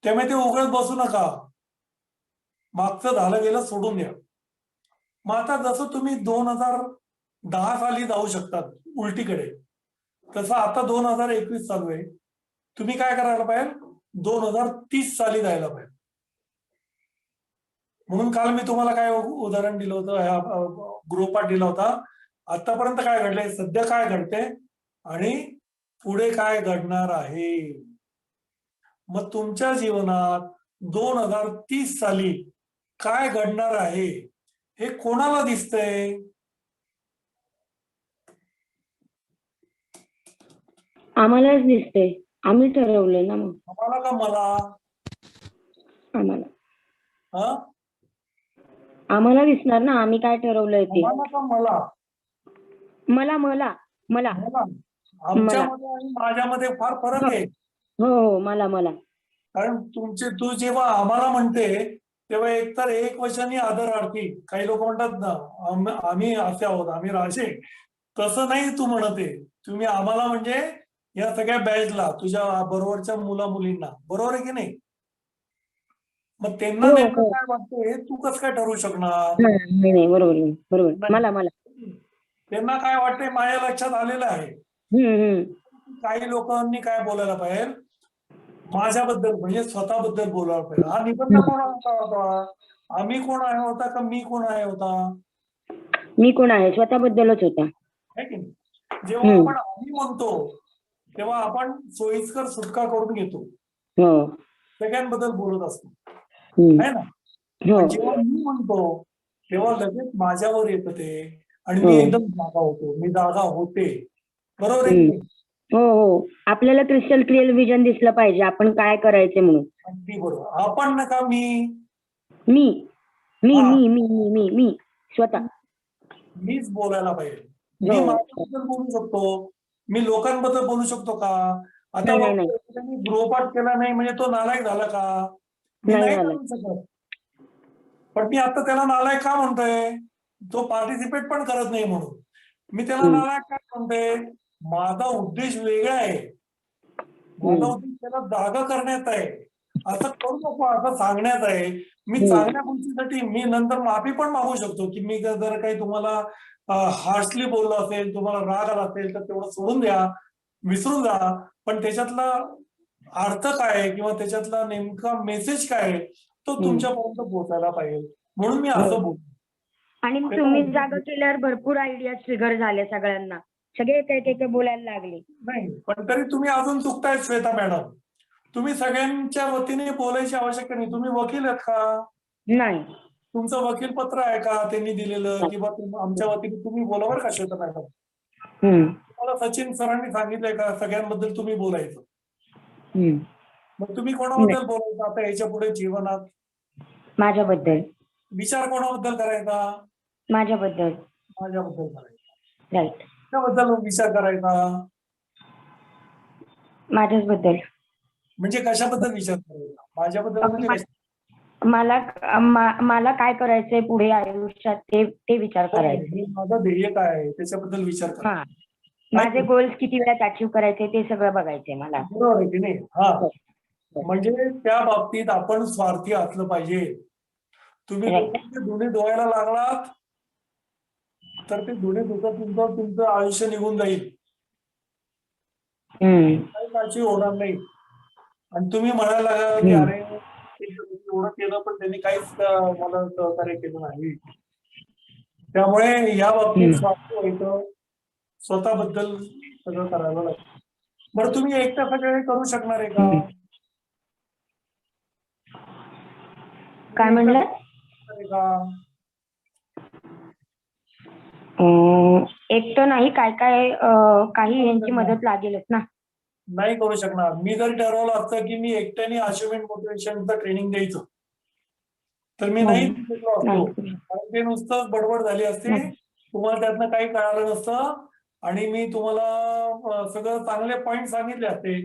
त्यामुळे ते उघडत बसू नका. मागचं झालं गेलं सोडून द्या. मग आता जसं तुम्ही 2010 साली जाऊ शकतात उलटीकडे, तसं आता 2021 चालू आहे. तुम्ही काय करायला पाहिजे? 2030 साली जायला पाहिजे. म्हणून काल मी तुम्हाला काय उदाहरण दिलं होतं, गृहपाठ दिला होता. आतापर्यंत काय घडलंय, सध्या काय घडते आणि पुढे काय घडणार आहे. मग तुमच्या जीवनात 2030 साली काय घडणार आहे हे कोणाला दिसतंय? आम्हालाच दिसते. आम्ही ठरवलंय ना. मग आम्हाला का मला? आम्हाला हा, आम्हाला दिसणार ना, आम्ही काय ठरवलंय ते. आम्हाला का मला? मला मला मला आमच्यामध्ये आणि माझ्यामध्ये फार फरक आहे. हो मला मला कारण तू जेव्हा आम्हाला म्हणते तेव्हा एकतर एक वचनी आदरार्थी, काही लोक म्हणतात ना आम्ही असे आहोत, आम्ही राजे, तसं नाही तू म्हणते. तुम्ही आम्हाला म्हणजे या सगळ्या बॅचला तुझ्या बरोबरच्या मुला मुलींना, बरोबर आहे की नाही? मग त्यांना हो, नेमकं हो. काय वाटतं हे तू कसं काय ठरवू शकणार? नाही बरोबर बरोबर नाही. मला त्यांना काय वाटतंय माझ्या लक्षात आलेलं आहे. काही लोकांनी काय बोलायला पाहिजे, माझ्याबद्दल म्हणजे स्वतःबद्दल बोलायला पाहिजे. हा निबंध कोणाचा होता? आम्ही कोण आहे होता का मी कोण आहे होता? मी कोण आहे स्वतःबद्दलच होता. है की नाही? जेव्हा आपण आम्ही म्हणतो तेव्हा आपण सोयीस्कर सुटका करून घेतो, हो. सगळ्यांबद्दल बोलत असतो, हम्म. है ना? हो. पण जेव्हा मी म्हणतो तेव्हा लगेच माझ्यावर येतं ते आणि हो. मी एकदम जागा होतो, मी जागा होते, बरोबर आहे की नाही? हो हो आपल्याला क्रिस्टल क्लिअर विजन दिसलं पाहिजे आपण काय करायचे म्हणून. अगदी बरोबर. आपण नका मी मी मी हा. मी मी मी मी मी स्वतः. मीच बोलायला पाहिजे. मी हो. माझ्याबद्दल बोलू शकतो, मी लोकांबद्दल बोलू शकतो का? आता नाही. त्यांनी गृहपाठ केला नाही म्हणजे तो नालायक झाला का? मी नाही नाही झाला. करू शकत. पण मी आता त्याला नालायक का म्हणतोय? तो पार्टिसिपेट पण करत नाही म्हणून. मी त्याला नालायक काय म्हणतोय? माझा उद्देश वेगळा आहे. माझा उद्देश त्याला जागा करण्यात आहे. असं करू नको असं सांगण्यात आहे. मी चांगल्या गोष्टीसाठी मी नंतर माफी पण मागू शकतो की मी जर काही तुम्हाला हार्शली बोललो असेल, तुम्हाला राग आला असेल तर तेवढं सोडून द्या, विसरून जा. पण त्याच्यातला अर्थ काय आहे किंवा त्याच्यातला नेमका मेसेज काय आहे तो तुमच्यापर्यंत पोहोचायला पाहिजे, म्हणून मी असं बोलतो. आणि तुम्ही जागा केल्यावर भरपूर आयडिया ट्रिगर झाल्या सगळ्यांना, सगळे काही बोलायला लागले. नाही पण तरी तुम्ही अजून चुकताय श्वेता मॅडम. तुम्ही सगळ्यांच्या वतीने बोलायची आवश्यकता नाही. तुम्ही वकील आहेत का? नाही. तुमचं वकील पत्र आहे का त्यांनी दिलेलं किंवा आमच्या वतीने तुम्ही बोला बरं का श्वेता मॅडम. तुम्हाला सचिन सरांनी सांगितलंय का सगळ्यांबद्दल तुम्ही बोलायचं? मग तुम्ही कोणाबद्दल बोलायचं आता याच्या पुढे जीवनात? माझ्याबद्दल. विचार कोणाबद्दल करायचा? माझ्याबद्दल. माझ्याबद्दल करायचा. राईट. त्याबद्दल विचार करायचा माझ्याच बद्दल. म्हणजे कशाबद्दल विचार करायचा? माझ्याबद्दल म्हणजे मला काय करायचंय पुढे आयुष्यात ते विचार करायचे. माझं ध्येय काय आहे त्याच्याबद्दल विचार करा. हा माझे गोल्स किती वेळात अचीव्ह करायचे ते सगळं बघायचंय मला. बरोबर आहे की नाही? हा म्हणजे त्या बाबतीत आपण स्वार्थी असलं पाहिजे. तुम्ही लोकांचे धुणे धुवायला लागलात तर ते धुणे धुता तुमचं आयुष्य निघून जाईल, काही काळजी होणार नाही. आणि तुम्ही म्हणायला लागला की अरे एवढं केलं पण त्यांनी काहीच मला सहकार्य केलं नाही. त्यामुळे या बाबतीत स्वार्थी व्हायचं, स्वतःबद्दल सगळं करायला लागतं. बरं तुम्ही एकटा सगळे करू शकणार आहे का? काय म्हणलं? एकटं नाही, काही यांची मदत लागेलच ना. नाही करू शकणार. मी जर ठरवलं असतं की मी एकट्याने अचिव्हमेंट मोटिवेशनचं ट्रेनिंग द्यायचं तर मी नाही शिकलो असतो, कारण ते नुसतंच बडबड झाली असते, तुम्हाला त्यातनं काही कळालं नसतं आणि मी तुम्हाला सगळं चांगले पॉइंट सांगितले असते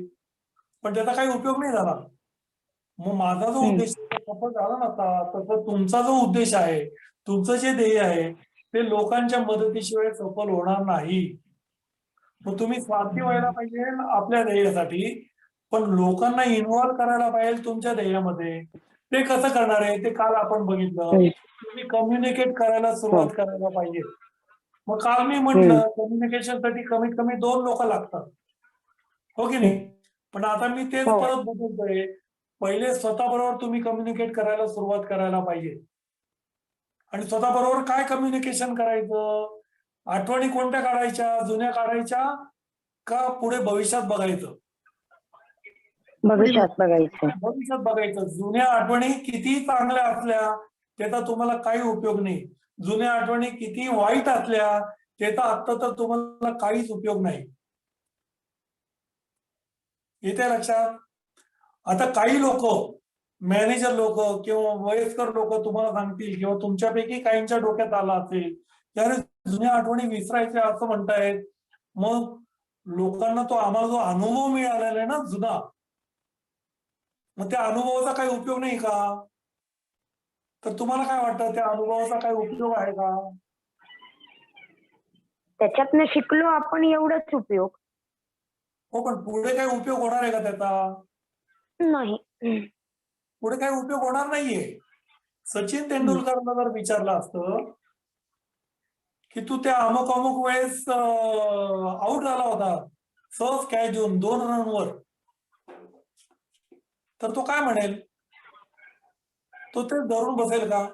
पण त्याचा काही उपयोग नाही झाला. मग माझा जो उद्देश सफल झाला नसता. तसं तुमचा जो उद्देश आहे, तुमचं जे ध्येय आहे ते लोकांच्या मदतीशिवाय सफल होणार नाही. मग तुम्ही स्वार्थी व्हायला पाहिजे आपल्या ध्येयासाठी, पण लोकांना इन्व्हॉल्व करायला पाहिजे तुमच्या ध्येयामध्ये. ते कसं करणार आहे ते काल आपण बघितलं. तुम्ही कम्युनिकेट करायला सुरुवात करायला पाहिजे. मग काल मी म्हटलं कम्युनिकेशनसाठी कमीत कमी 2 लोक लागतात, हो की नाही? पण आता मी तेच परत बदलतोय. पहिले स्वतःबरोबर तुम्ही कम्युनिकेट करायला सुरुवात करायला पाहिजे. आणि स्वतःबरोबर काय कम्युनिकेशन करायचं? आठवणी कोणत्या काढायच्या? जुन्या काढायच्या का पुढे भविष्यात बघायचं? भविष्यात बघायचं. भविष्यात बघायचं. जुन्या आठवणी किती चांगल्या असल्या त्याचा तुम्हाला काही उपयोग नाही. जुन्या आठवणी किती वाईट असल्या त्याचा आता तर तुम्हाला काहीच उपयोग नाही. येते लक्षात? आता काही लोक मॅनेजर लोक किंवा वयस्कर लोक तुम्हाला सांगतील किंवा तुमच्यापैकी काहींच्या डोक्यात आला असेल त्याने जुन्या आठवणी विसरायच्या असं म्हणतायत. मग लोकांना तो आम्हाला जो अनुभव मिळालेला आहे ना जुना, मग त्या अनुभवाचा काही उपयोग नाही का? तर तुम्हाला काय वाटतं त्या अनुभवाचा काही उपयोग आहे का? त्याच्यातनं शिकलो आपण एवढंच उपयोग. हो, पण पुढे काय उपयोग होणार आहे का त्याचा? नाही. पुढे काय उपयोग होणार नाहीये. सचिन तेंडुलकरला जर विचारलं असतं की तू त्या अमुक अमुक वेळेस आउट झाला होता सहज कॅच देऊन 2 रनवर, तर तो काय म्हणेल? तो ते धरून बसेल का?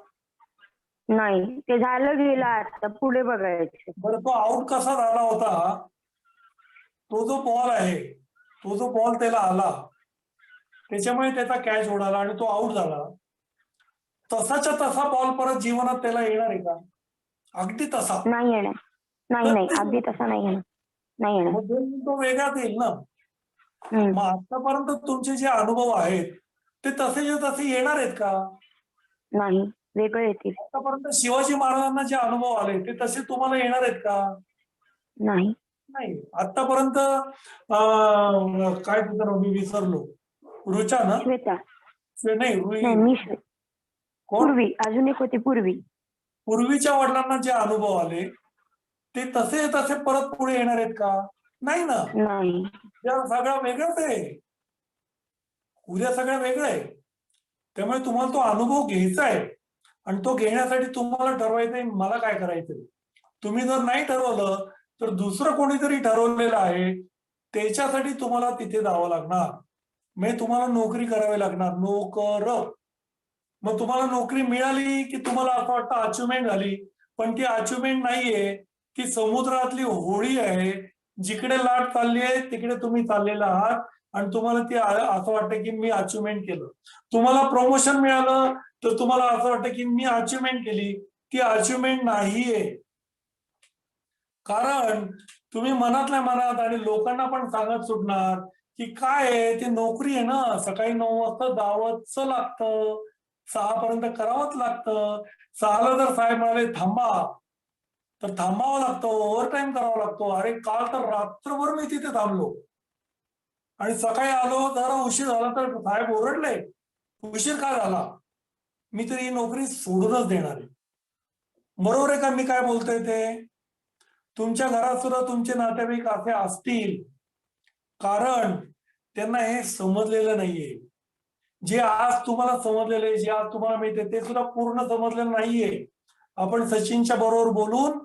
नाही, ते झालं गेलं, आता पुढे बघायचं. बरं, तो आउट कसा झाला होता? तो जो बॉल आहे, तो जो बॉल त्याला आला त्याच्यामुळे त्याचा कॅच उडाला आणि तो आउट झाला. तसाच्या तसा बॉल परत जीवनात त्याला येणार आहे का? अगदी तसा. नाही येणार. नाही, अगदी तसा नाही येणार. नाही येणार. मग तो वेगळाच येईल ना. हम्म. मग आतापर्यंत तुमचे जे अनुभव आहेत ते तसेच्या तसे येणार आहेत का? नाही, वेगळे येतील. आतापर्यंत शिवाजी महाराजांना जे अनुभव आले ते तसे तुम्हाला येणार आहेत का? नाही. नाही. आतापर्यंत काय तिचं नाव मी विसरलो. रुचा ना? श्वेता. नाही, नाही, मी कोण? पूर्वी, अजून एक होती पूर्वी. पूर्वीच्या वडिलांना जे अनुभव आले ते तसे तसे परत पुढे येणार आहेत का? नाही ना. नाही. उद्या सगळं वेगळंच आहे. उद्या सगळं वेगळं आहे. त्यामुळे तुम्हाला तो अनुभव घ्यायचा आहे आणि तो घेण्यासाठी तुम्हाला ठरवायचंय मला काय करायचंय. तुम्ही जर नाही ठरवलं तर दुसरं कोणीतरी ठरवलेलं आहे त्याच्यासाठी तुम्हाला तिथे जावं लागणार. म्हणजे तुम्हाला नोकरी करावी लागणार. नोकर. मग तुम्हाला नोकरी मिळाली की तुम्हाला असं वाटतं अचिव्हमेंट झाली, पण ती अचिव्हमेंट नाहीये. ती समुद्रातली होळी आहे. जिकडे लाट चालली आहे तिकडे तुम्ही चाललेला आहात आणि तुम्हाला ती असं वाटतं की मी अचिव्हमेंट केलं. तुम्हाला प्रमोशन मिळालं तर तुम्हाला असं वाटतं की मी अचिव्हमेंट केली. ती अचिव्हमेंट नाहीये. कारण तुम्ही मनातल्या मनात आणि लोकांना पण सांगत सुटणार की काय आहे ती नोकरी आहे ना, सकाळी 9 वाजता जावंच लागतं, 6 पर्यंत करावंच लागतं. 6ला जर साहेब म्हणाले थांबा तर थांबावं लागतं, ओव्हरटाईम करावा लागतो. अरे काल तर रात्रभर मी तिथे थांबलो आणि सकाळी आलो जरा उशीर झाला तर साहेब ओरडले, उशीर का झाला? मी तर ही नोकरी सोडूनच देणार आहे. बरोबर आहे का मी काय बोलतोय ते? तुमच्या घरात सुद्धा तुमचे नातेवाईक असे असतील कारण त्यांना हे समजलेलं नाहीये. जे आज तुम्हाला समजलेलं आहे, जे आज तुम्हाला मिळते ते सुद्धा पूर्ण समजलेलं नाहीये. आपण सचिनच्या बरोबर बोलून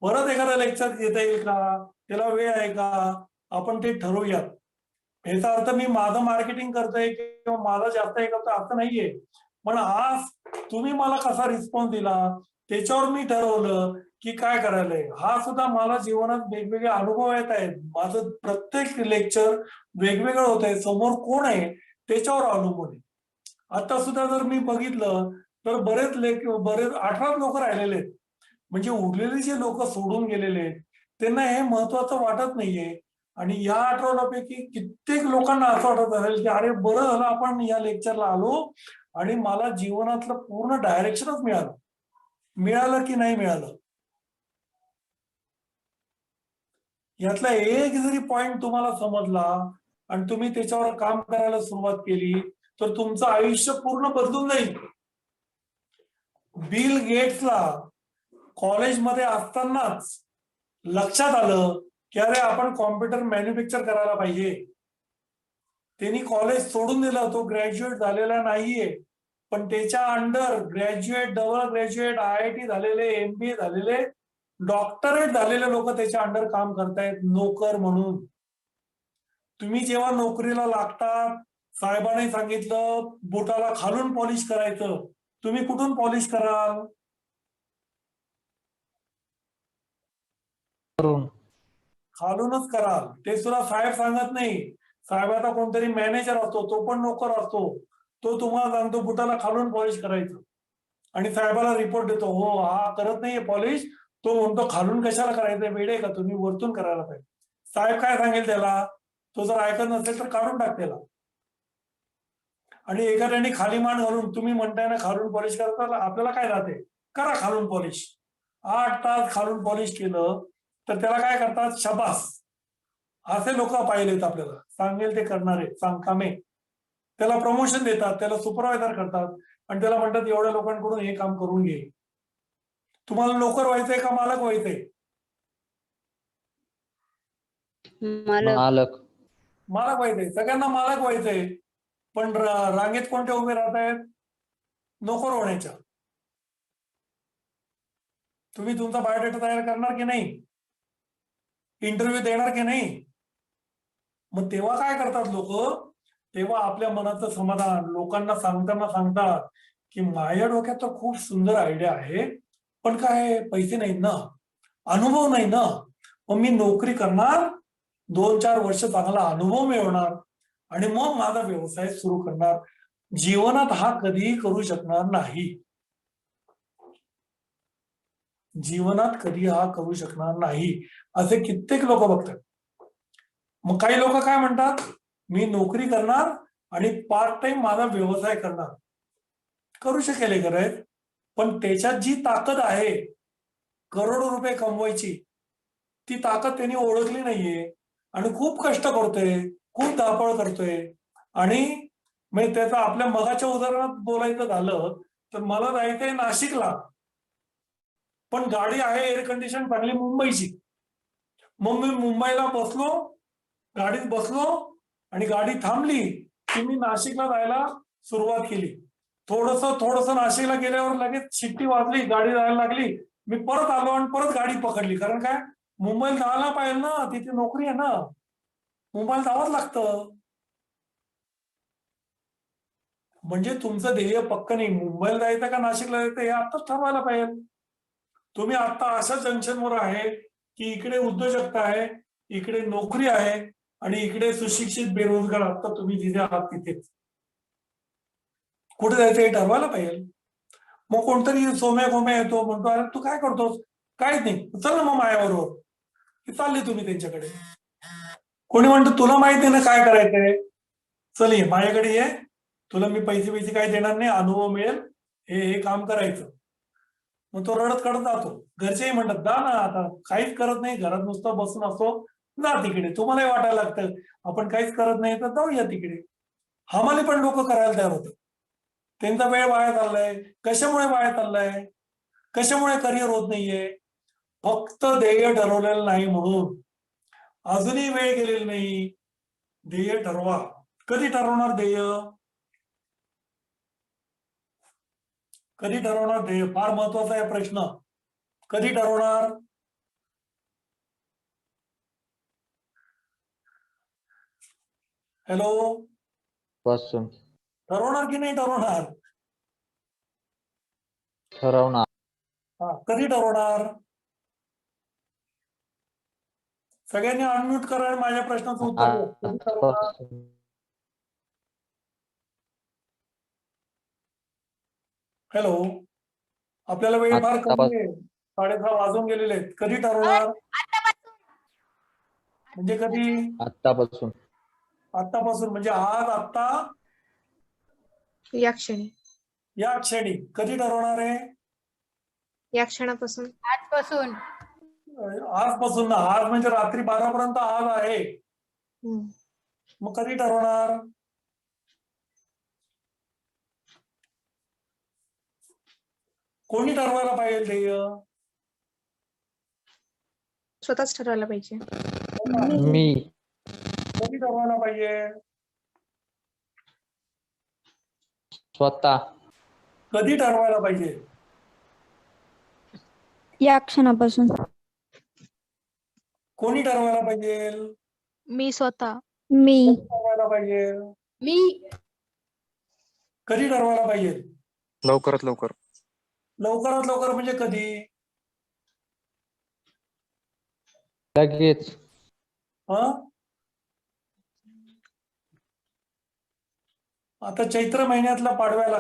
परत एखादा लेक्चर घेता येईल का? त्याला वेळ आहे का? आपण ते ठरवूयात. याचा अर्थ मी माझं मार्केटिंग करतोय किंवा माझा जास्त हे करतोय असं नाहीये. पण आज तुम्ही मला कसा रिस्पॉन्स दिला त्याच्यावर मी ठरवलं की काय करायलंय. हा सुद्धा मला जीवनात वेगवेगळे अनुभव येत आहेत. माझं प्रत्येक लेक्चर वेगवेगळं होत आहे. समोर कोण आहे त्याच्यावर अवलंबून आहे. आता सुद्धा जर मी बघितलं तर बरेच 18 लोक राहिलेले आहेत. म्हणजे उरलेले जे लोक सोडून गेलेले आहेत त्यांना हे महत्वाचं वाटत नाहीये. आणि या 18 पैकी कित्येक लोकांना असं वाटत असेल की अरे बरं झालं आपण या लेक्चरला आलो आणि मला जीवनातलं पूर्ण डायरेक्शनच मिळालं. मिळालं की नाही मिळालं? यातला एक जरी पॉइंट तुम्हाला समजला आणि तुम्ही त्याच्यावर काम करायला सुरुवात केली तर तुमचं आयुष्य पूर्ण बदलून जाईल. बिल गेट्सला कॉलेजमध्ये असतानाच लक्षात आलं की अरे आपण कॉम्प्युटर मॅन्युफॅक्चर करायला पाहिजे. त्यांनी कॉलेज सोडून दिलं. तो ग्रॅज्युएट झालेला नाहीये पण त्याच्या under graduate, double graduate, IIT झालेले, MBA झालेले, डॉक्टरेट झालेले लोक त्याच्या अंडर काम करतायत नोकर म्हणून. तुम्ही जेव्हा नोकरीला लागतात साहेबांनी सांगितलं बोटाला खालून पॉलिश करायचं. तुम्ही कुठून पॉलिश कराल? खालूनच कराल. ते सुद्धा साहेब सांगत नाही. साहेबाचा कोणतरी मॅनेजर असतो, तो पण नोकर असतो. तो तुम्हाला सांगतो बुटाला खालून पॉलिश करायचं आणि साहेबाला रिपोर्ट देतो, हो हा करत नाहीये पॉलिश. तो म्हणतो खालून कशाला करायचंय, वेडे का तुम्ही, वरतून करायला पाहिजे. साहेब काय सांगेल त्याला? तो जर ऐकत नसेल तर काढून टाक त्याला. आणि एखाद्याने खाली मान घालून तुम्ही म्हणताय ना खालून पॉलिश करता, आपल्याला काय राहते, करा खालून पॉलिश. 8 तास खालून पॉलिश केलं तर त्याला काय करतात, शाबास. असे लोक पाहिलेत आपल्याला, सांगेल ते करणारे, कामे. त्याला प्रमोशन देतात, त्याला सुपरवायझर करतात आणि त्याला म्हणतात एवढ्या लोकांकडून हे काम करून घे. तुम्हाला नोकर व्हायचंय का मालक व्हायचंय? मालक. मालक व्हायचंय, सगळ्यांना मालक व्हायचंय, पण रांगेत कोणते उभे राहत आहेत? नोकर होण्याच्या. तुम्ही तुमचा बायोडेटा तयार करणार की नाही? इंटरव्ह्यू देणार की नाही? मग तेव्हा काय करतात लोक? तेव्हा आपल्या मनाचं समाधान लोकांना सांगतात की माझ्या डोक्यात तर खूप सुंदर आयडिया आहे, पण काय पैसे नाहीत ना, अनुभव नाही ना, मग मी नोकरी करणार, 2-4 वर्ष चांगला अनुभव मिळवणार आणि मग माझा व्यवसाय सुरू करणार. जीवनात हा कधीही करू शकणार नाही. जीवनात कधी हा करू शकणार नाही, असे कित्येक लोक बघतात. मग काही लोक काय म्हणतात, मी नोकरी करणार आणि पार्ट टाइम माझा व्यवसाय करणार. करू शकेल करायचं, पण त्याच्यात जी ताकद आहे करोडो रुपये कमवायची, ती ताकद त्यांनी ओळखली नाहीये आणि खूप कष्ट करतोय, खूप धावपळ करतोय. आणि म्हणजे त्याचा आपल्या मगाच्या उदाहरणात बोलायचं झालं तर मला जायचंय नाशिकला, पण गाडी आहे एअर कंडिशन चांगली मुंबईची. मग मी मुंबईला बसलो, गाडीत बसलो आणि गाडी थांबली की मी नाशिकला जायला सुरुवात केली. थोडस नाशिकला गेल्यावर लगेच शिट्टी वाजली, गाडी जायला लागली. मी परत आलो आणि परत गाडी पकडली. कारण काय, मुंबईला जायला पाहिजे ना, तिथे नोकरी आहे ना, मुंबईला जावंच लागतं. म्हणजे तुमचं ध्येय पक्क नाही, मुंबईला जायचं का नाशिकला जायचं हे आत्ताच ठरवायला पाहिजे. तुम्ही आता अशा जंक्शनवर आहे की इकडे उद्योजकता आहे, इकडे नोकरी आहे आणि इकडे सुशिक्षित बेरोजगार आता तुम्ही जिथे आहात तिथेच. कुठे जायचं हे ठरवायला पाहिजे. मग कोणतरी सोम्या गोम्या येतो, म्हणतो अरे तू काय करतोस? काहीच नाही, चल ना मग माझ्याबरोबर. चालले तुम्ही त्यांच्याकडे. कोणी म्हणतो तुला माहिती आहे ना काय करायचंय, चल ये माझ्याकडे ये, तुला मी पैसे काही देणार नाही, अनुभव मिळेल, हे काम करायचं. मग तो रडत कडत जातो. घरचेही म्हणतात जा ना, आता काहीच करत नाही, घरात नुसतं बसून असतो, जा तिकडे. तुम्हालाही वाटायला लागतं आपण काहीच करत नाही तर जाऊया तिकडे. आम्हाला पण लोक करायला तयार होतं. त्यांचा वेळ वाया चाललाय. कशामुळे वाया चाललाय? कशामुळे करिअर होत नाहीये? फक्त ध्येय ठरवलेलं नाही म्हणून. अजूनही वेळ गेलेली नाही. ध्येय ठरवा. कधी ठरवणार ध्येय? कधी ठरवणार ध्येय? फार महत्वाचा आहे प्रश्न. कधी ठरवणार? हॅलो, पासून. ठरवणार की नाही ठरवणार? ठरवणार. कधी ठरवणार? सगळ्यांनी अनम्यूट करा आणि माझ्या प्रश्नाचं उत्तर द्या. कधी ठरवणार? आजपासून. हॅलो, आपल्याला वेळ फार कमी आत्तापासून. आहे. 6:30 वाजून गेलेले आहेत. कधी ठरवणार? म्हणजे कधी? आत्तापासून. आत्तापासून म्हणजे आज, आत्ता, या क्षणी. या क्षणी. कधी ठरवणार आहे? या क्षणापासून. आजपासून. आजपासून ना. आज म्हणजे रात्री 12 पर्यंत आज आहे. मग कधी ठरवणार? कोणी ठरवायला पाहिजे ध्येय? स्वतःच ठरवायला पाहिजे. मी. कधी ठरवायला पाहिजे? स्वतः. कधी ठरवायला पाहिजे? या क्षणापासून. कोणी ठरवायला पाहिजे? मी स्वतः. मी. कधी ठरवायला पाहिजे? मी. कधी ठरवायला पाहिजे? लवकरात लवकर. लवकरात लवकर म्हणजे कधी? लगेच. आता चैत्र महिन्यातला पाडव्याला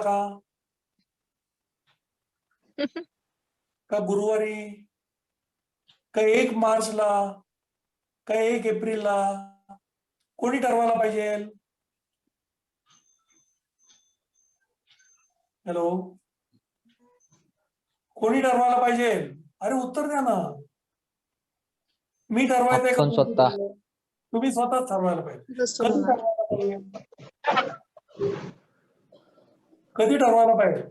का गुरुवारी, का 1 मार्चला, का 1 एप्रिलला? कोणी ठरवायला पाहिजे? हॅलो, कोणी ठरवायला पाहिजे? अरे उत्तर द्या ना. मी ठरवायचंय का आपण स्वतः. तुम्ही स्वतःच ठरवायला पाहिजे. कधी ठरवायला पाहिजे? कधी ठरवायला पाहिजे?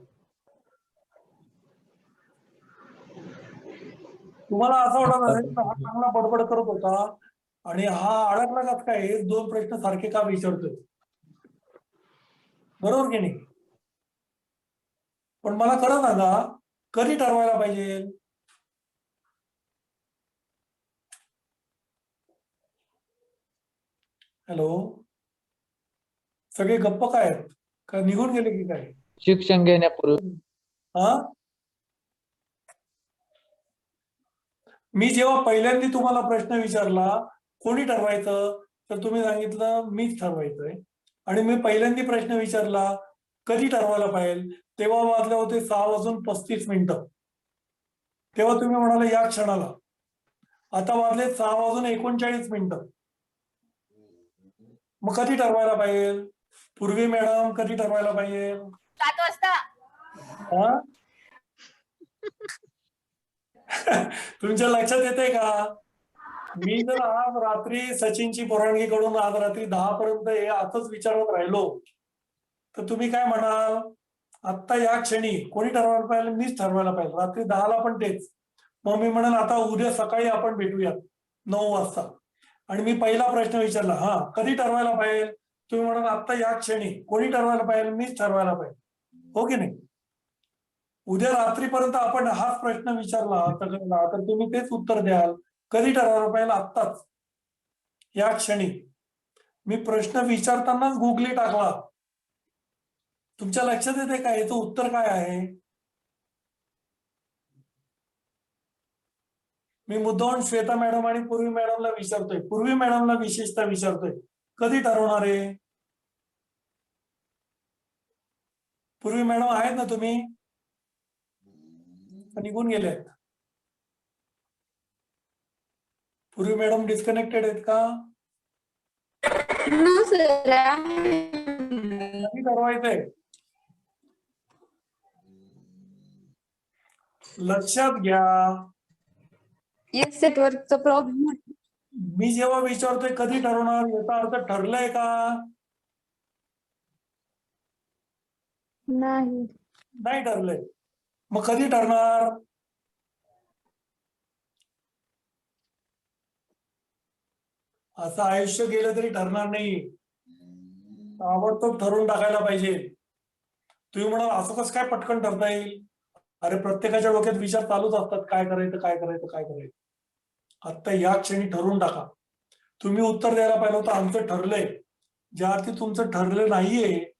तुम्हाला असं वाटत असेल हा चांगला बडबड करत होता, आणि हा अडकला का काय, हे 2 प्रश्न सारखे का विचारतोय? बरोबर की नाही? पण मला खरं सांगा, कधी ठरवायला पाहिजे? हॅलो, सगळे गप्प काय आहेत? का निघून गेले की काय? शिक्षण घेण्यापूर्वी. हा, मी जेव्हा पहिल्यांदा तुम्हाला प्रश्न विचारला कोणी ठरवायचं, तर तुम्ही सांगितलं मीच ठरवायचंय. आणि मी पहिल्यांदा प्रश्न विचारला कधी ठरवायला पाहिजे, तेव्हा वाजले होते 6:35. तेव्हा तुम्ही म्हणाले या क्षणाला. आता वाजले 6:39. मग कधी ठरवायला पाहिजे? पूर्वी मॅडम कधी ठरवायला पाहिजे? 7 वाजता. हा? तुमच्या लक्षात येते का? मी जर आज रात्री सचिनची परवानगी कडून आज रात्री 10 पर्यंत हे असंच विचारत राहिलो, तर तुम्ही काय म्हणाल? आत्ता या क्षणी कोणी ठरवायला पाहिजे? मीच ठरवायला पाहिजे. रात्री 10ला पण तेच. मग मी म्हणाल आता उद्या सकाळी आपण भेटूयात 9 वाजता. आणि मी पहिला प्रश्न विचारला, हा कधी ठरवायला पाहिजे? तुम्ही म्हणाल आता या क्षणी. कोणी ठरवायला पाहिजे? मीच ठरवायला पाहिजे. हो की नाही? उद्या रात्रीपर्यंत आपण हाच प्रश्न विचारला सगळ्यांना, तर तुम्ही तेच उत्तर द्याल. कधी ठरवायला पाहिजे? आत्ताच, या क्षणी. मी प्रश्न विचारतानाच गुगली टाकला. तुमच्या लक्षात येते का याचं उत्तर काय आहे? मी मुद्दाम श्वेता मॅडम आणि पूर्वी मॅडमला विचारतोय, पूर्वी मॅडमला विशेषतः विचारतोय, कधी ठरवणार आहे? पूर्वी मॅडम आहेत ना तुम्ही? निघून गेले आहेत? पूर्वी मॅडम डिस्कनेक्टेड आहेत का? कधी ठरवायचंय? लक्षात घ्या, येस नेटवर्कचा प्रॉब्लेम. मी जेव्हा विचारतोय कधी ठरवणार, याचा अर्थ ठरलंय का? नाही. नाही ठरलंय. मग कधी ठरणार? असं आयुष्य गेलं तरी ठरणार नाही. ताबडतोब ठरवून टाकायला पाहिजे. तुम्ही म्हणाल असं कसं काय पटकन ठरता येईल? अरे प्रत्येकाच्या डोक्यात विचार चालूच असतात, काय करायचं काय करायचं काय करायचं. आता या क्षणी ठरवून टाका. तुम्ही उत्तर द्यायला पाहिजे होतं आमचं ठरलंय. ज्या अर्थी तुमचं ठरलं नाहीये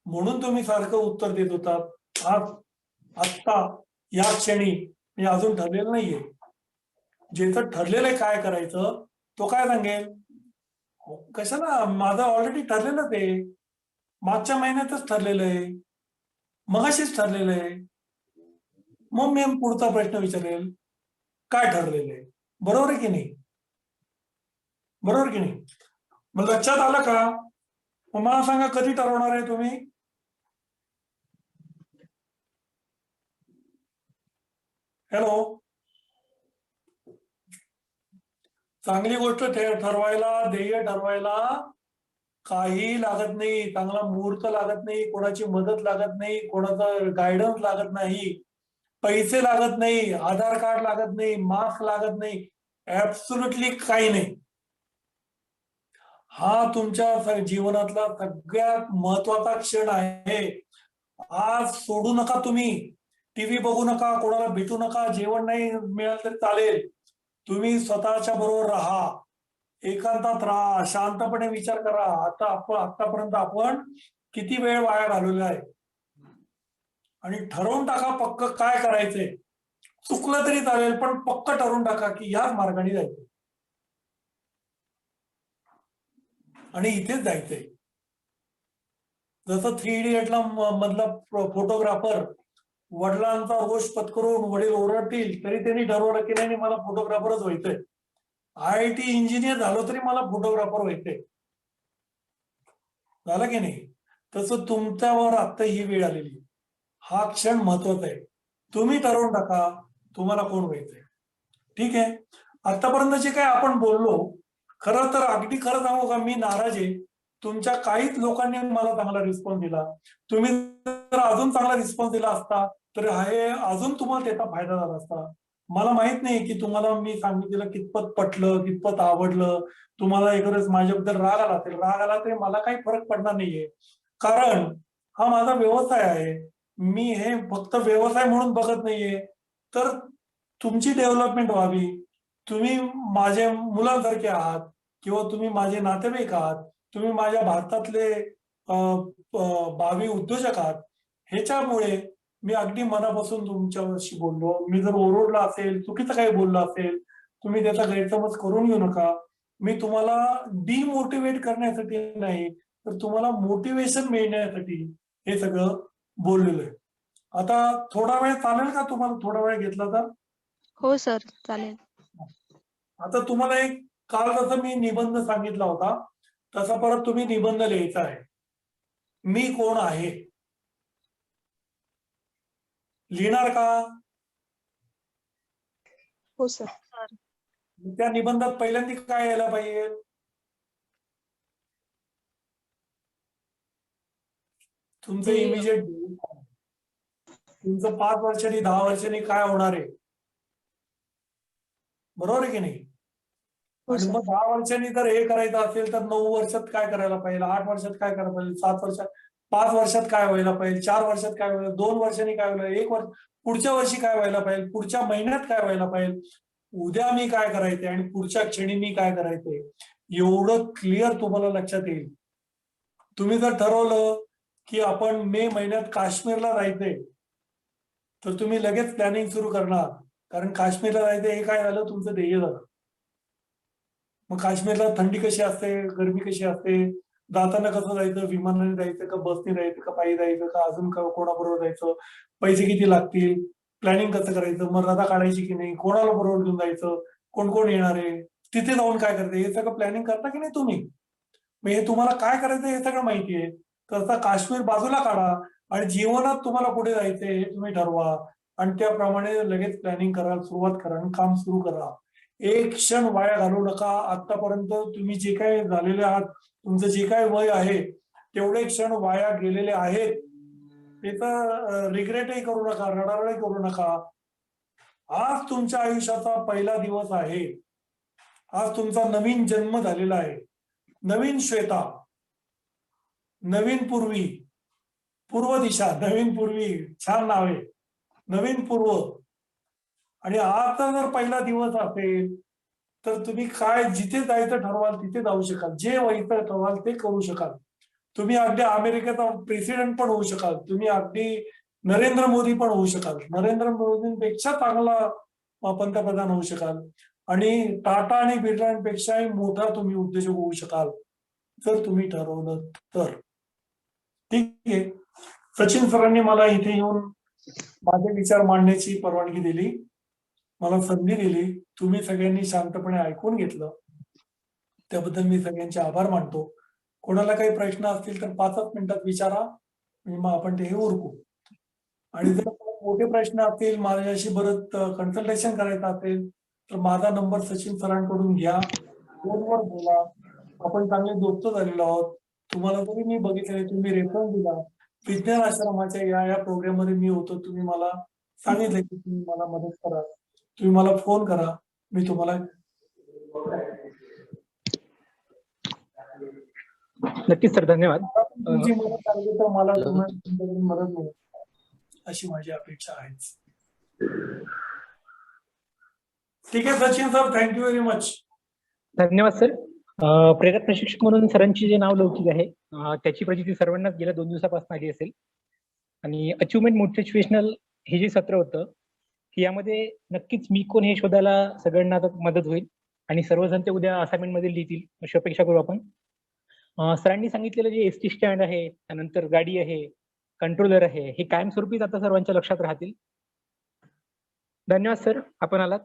म्हणून तुम्ही सारखं उत्तर देत होतात. आज आत्ता या क्षणी मी अजून ठरलेलं नाहीये. ज्याचं ठरलेलं आहे काय करायचं तो काय सांगेल? कशाला, माझं ऑलरेडी ठरलेलंच आहे. मागच्या महिन्यातच ठरलेलं आहे, मगाशीच ठरलेलं आहे. मग मी पुढचा प्रश्न विचारेल काय ठरलेलं आहे. बरोबर आहे की नाही? बरोबर की नाही? मग लक्षात आलं का? मग मला सांगा कधी ठरवणार आहे तुम्ही? हॅलो, चांगली गोष्ट ठरवायला, ध्येय ठरवायला काही लागत नाही. चांगला मुहूर्त लागत नाही, कोणाची मदत लागत नाही, कोणाचा गायडन्स लागत नाही, पैसे लागत नाही, आधार कार्ड लागत नाही, मार्क्स लागत नाही, ऍब्सोल्युटली काही नाही. हा तुमच्या जीवनातला सगळ्यात महत्वाचा क्षण आहे. आज सोडू नका. तुम्ही टीव्ही बघू नका, कोणाला भेटू नका, जेवण नाही मिळालं तरी चालेल. तुम्ही स्वतःच्या बरोबर राहा, एकांतात राहा, शांतपणे विचार करा. आतापर्यंत आपण किती वेळ वाया घालवला आहे आणि ठरवून टाका पक्क काय करायचंय. चुकलं तरी चालेल पण पक्क ठरवून टाका की याच मार्गाने जायचं आणि इथेच जायचंय. जसं 3 इडियटला मधला फोटोग्राफर वडिलांचा रोष पत्करून वडील ओरडतील तरी त्यांनी ठरवलं की नाही मला फोटोग्राफरच व्हायचंय. IIT इंजिनियर झालो तरी मला फोटोग्राफर व्हायचंय. झालं की नाही? तसं तुमच्यावर आता ही वेळ आलेली, हा क्षण महत्वाचा आहे. तुम्ही ठरवून टाका तुम्हाला कोण व्हायचंय. ठीक आहे? आतापर्यंत जे काय आपण बोललो, खरं तर अगदी खरं सांगू का, मी नाराज आहे. तुमच्या काहीच लोकांनी मला चांगला रिस्पॉन्स दिला. तुम्ही जर अजून चांगला रिस्पॉन्स दिला असता तर हे अजून तुम्हाला त्याचा फायदा झाला असता. मला माहित नाही की तुम्हाला मी सांगितलेलं कितपत पटलं, कितपत आवडलं, तुम्हाला एकच माझ्याबद्दल राग आला तरी मला काही फरक पडणार नाहीये. कारण हा माझा व्यवसाय आहे. मी हे फक्त व्यवसाय म्हणून बघत नाहीये, तर तुमची डेव्हलपमेंट व्हावी. तुम्ही माझ्या मुलांसारखे आहात किंवा तुम्ही माझे नातेवाईक आहात, तुम्ही माझ्या भारतातले भावी उद्योजक आहात. ह्याच्यामुळे मी अगदी मनापासून तुमच्याशी बोललो. मी जर ओरडला असेल, चुकीचं काही बोललो असेल, तुम्ही त्याचा गैरसमज करून घेऊ नका. मी तुम्हाला डिमोटिवेट करण्यासाठी नाही, तर तुम्हाला मोटिवेशन मिळण्यासाठी हे सगळं बोललेलं आहे. आता थोडा वेळ चालेल का तुम्हाला? थोडा वेळ घेतला तर? हो सर, चालेल. आता तुम्हाला एक काल जसं मी निबंध सांगितला होता, तसा परत तुम्ही निबंध लिहायचा आहे. मी कोण आहे लिहिणार का? हो सर. त्या निबंधात पहिल्यांदा काय यायला पाहिजे? तुमचं इमिजिएट तुमचं 5 वर्षांनी 10 वर्षांनी काय होणार आहे, बरोबर आहे की नाही? आणि मग 10 वर्षांनी जर हे करायचं असेल तर 9 वर्षात काय करायला पाहिजे, 8 वर्षात काय करायला पाहिजे, 7 वर्षात, 5 वर्षात काय व्हायला पाहिजे, 4 वर्षात काय व्हायला, 2 वर्षांनी काय व्हायला, 1 वर्ष, पुढच्या वर्षी काय व्हायला पाहिजे, पुढच्या महिन्यात काय व्हायला पाहिजे, उद्या मी काय करायचंय आणि पुढच्या क्षणी मी काय करायचंय, एवढं क्लिअर तुम्हाला लक्षात येईल. तुम्ही जर ठरवलं की आपण मे महिन्यात काश्मीरला जायचंय, तर तुम्ही लगेच प्लॅनिंग सुरू करणार. कारण काश्मीरला जायचंय हे काय झालं, तुमचं ध्येय झालं. मग काश्मीरला थंडी कशी असते, गरमी कशी असते, जाताना कसं जायचं, विमानाने जायचं का, बसने जायचं का, पायी जायचं का, अजून कोणाबरोबर जायचं, पैसे किती लागतील, प्लॅनिंग कसं करायचं, मग रजा काढायची की नाही, कोणाला बरोबर घेऊन जायचं, कोण कोण येणार आहे, तिथे जाऊन काय करते, हे सगळं प्लॅनिंग करता की नाही तुम्ही? मग हे तुम्हाला काय करायचं हे सगळं माहिती आहे. तर आता काश्मीर बाजूला काढा आणि जीवनात तुम्हाला कुठे जायचंय हे तुम्ही ठरवा आणि त्याप्रमाणे लगेच प्लॅनिंग करायला सुरुवात करा आणि काम सुरू करा. एक क्षण वाया घालवू नका. आतापर्यंत तुम्ही जे काय झालेले आहात, तुमचं जे काय वय आहे तेवढे क्षण वाया गेलेले आहेत, त्याचं रिग्रेटही करू नका, रडारडी करू नका. आज तुमच्या आयुष्याचा पहिला दिवस आहे. आज तुमचा नवीन जन्म झालेला आहे. नवीन श्वेता, नवीन पूर्वी, पूर्व दिशा, नवीन पूर्वी, छान नाव आहे, नवीन पूर्व. आणि आजचा जर पहिला दिवस असेल तर तुम्ही काय जिथे जायचं ठरवाल तिथे जाऊ शकाल, जे व्हायचं ठरवाल ते करू शकाल. तुम्ही अगदी अमेरिकेचा प्रेसिडेंट पण होऊ शकाल, तुम्ही अगदी नरेंद्र मोदी पण होऊ शकाल, नरेंद्र मोदींपेक्षा चांगला पंतप्रधान होऊ शकाल आणि टाटा आणि बिर्लांपेक्षाही मोठा तुम्ही उद्योजक होऊ शकाल जर तुम्ही ठरवलं तर. ठीक आहे. सचिन सरांनी मला इथे येऊन माझे विचार मांडण्याची परवानगी दिली, मला संधी दिली, तुम्ही सगळ्यांनी शांतपणे ऐकून घेतलं, त्याबद्दल मी सगळ्यांचे आभार मानतो. कोणाला काही प्रश्न असतील तर 5 मिनिटात विचारा आणि मग आपण ते उरकू. आणि जर मोठे प्रश्न असतील, माझ्याशी बरंच कन्सल्टेशन करायचं असेल तर माझा नंबर सचिन सरांकडून घ्या, फोनवर बोला. आपण चांगले दोस्त झालेलो आहोत. तुम्हाला जरी मी बघितले, तुम्ही रेफरन्स दिला, विज्ञान आश्रमाच्या या प्रोग्राम मध्ये मी होतो, तुम्ही मला सांगितलं की तुम्ही मला मदत करा, तुम्ही मला फोन करा, मी तुम्हाला नक्कीच सर, धन्यवाद. तुमची मदत लागली तर मला तुमच्याकडून मदत मिळेल अशी माझी अपेक्षा आहे. ठीक आहे Sachin sir, thank you very much. धन्यवाद सर. प्रेरक प्रशिक्षक म्हणून सरांची जे नाव लौकिक आहे त्याची प्रचिती सर्वांनाच गेल्या 2 दिवसापासून आली असेल. आणि अचिव्हमेंट मोटिवेशनल हे जे सत्र होतं यामध्ये नक्कीच मी कोण हे शोधायला सगळ्यांना मदत होईल आणि सर्वजण ते उद्या असाइनमेंट मध्ये लिहितील अशी अपेक्षा करू आपण. सरांनी सांगितलेलं जे एसटी स्टँड आहे, त्यानंतर गाडी आहे, कंट्रोलर आहे, हे कायमस्वरूपीच आता सर्वांच्या लक्षात राहतील. धन्यवाद सर, आपण आलात.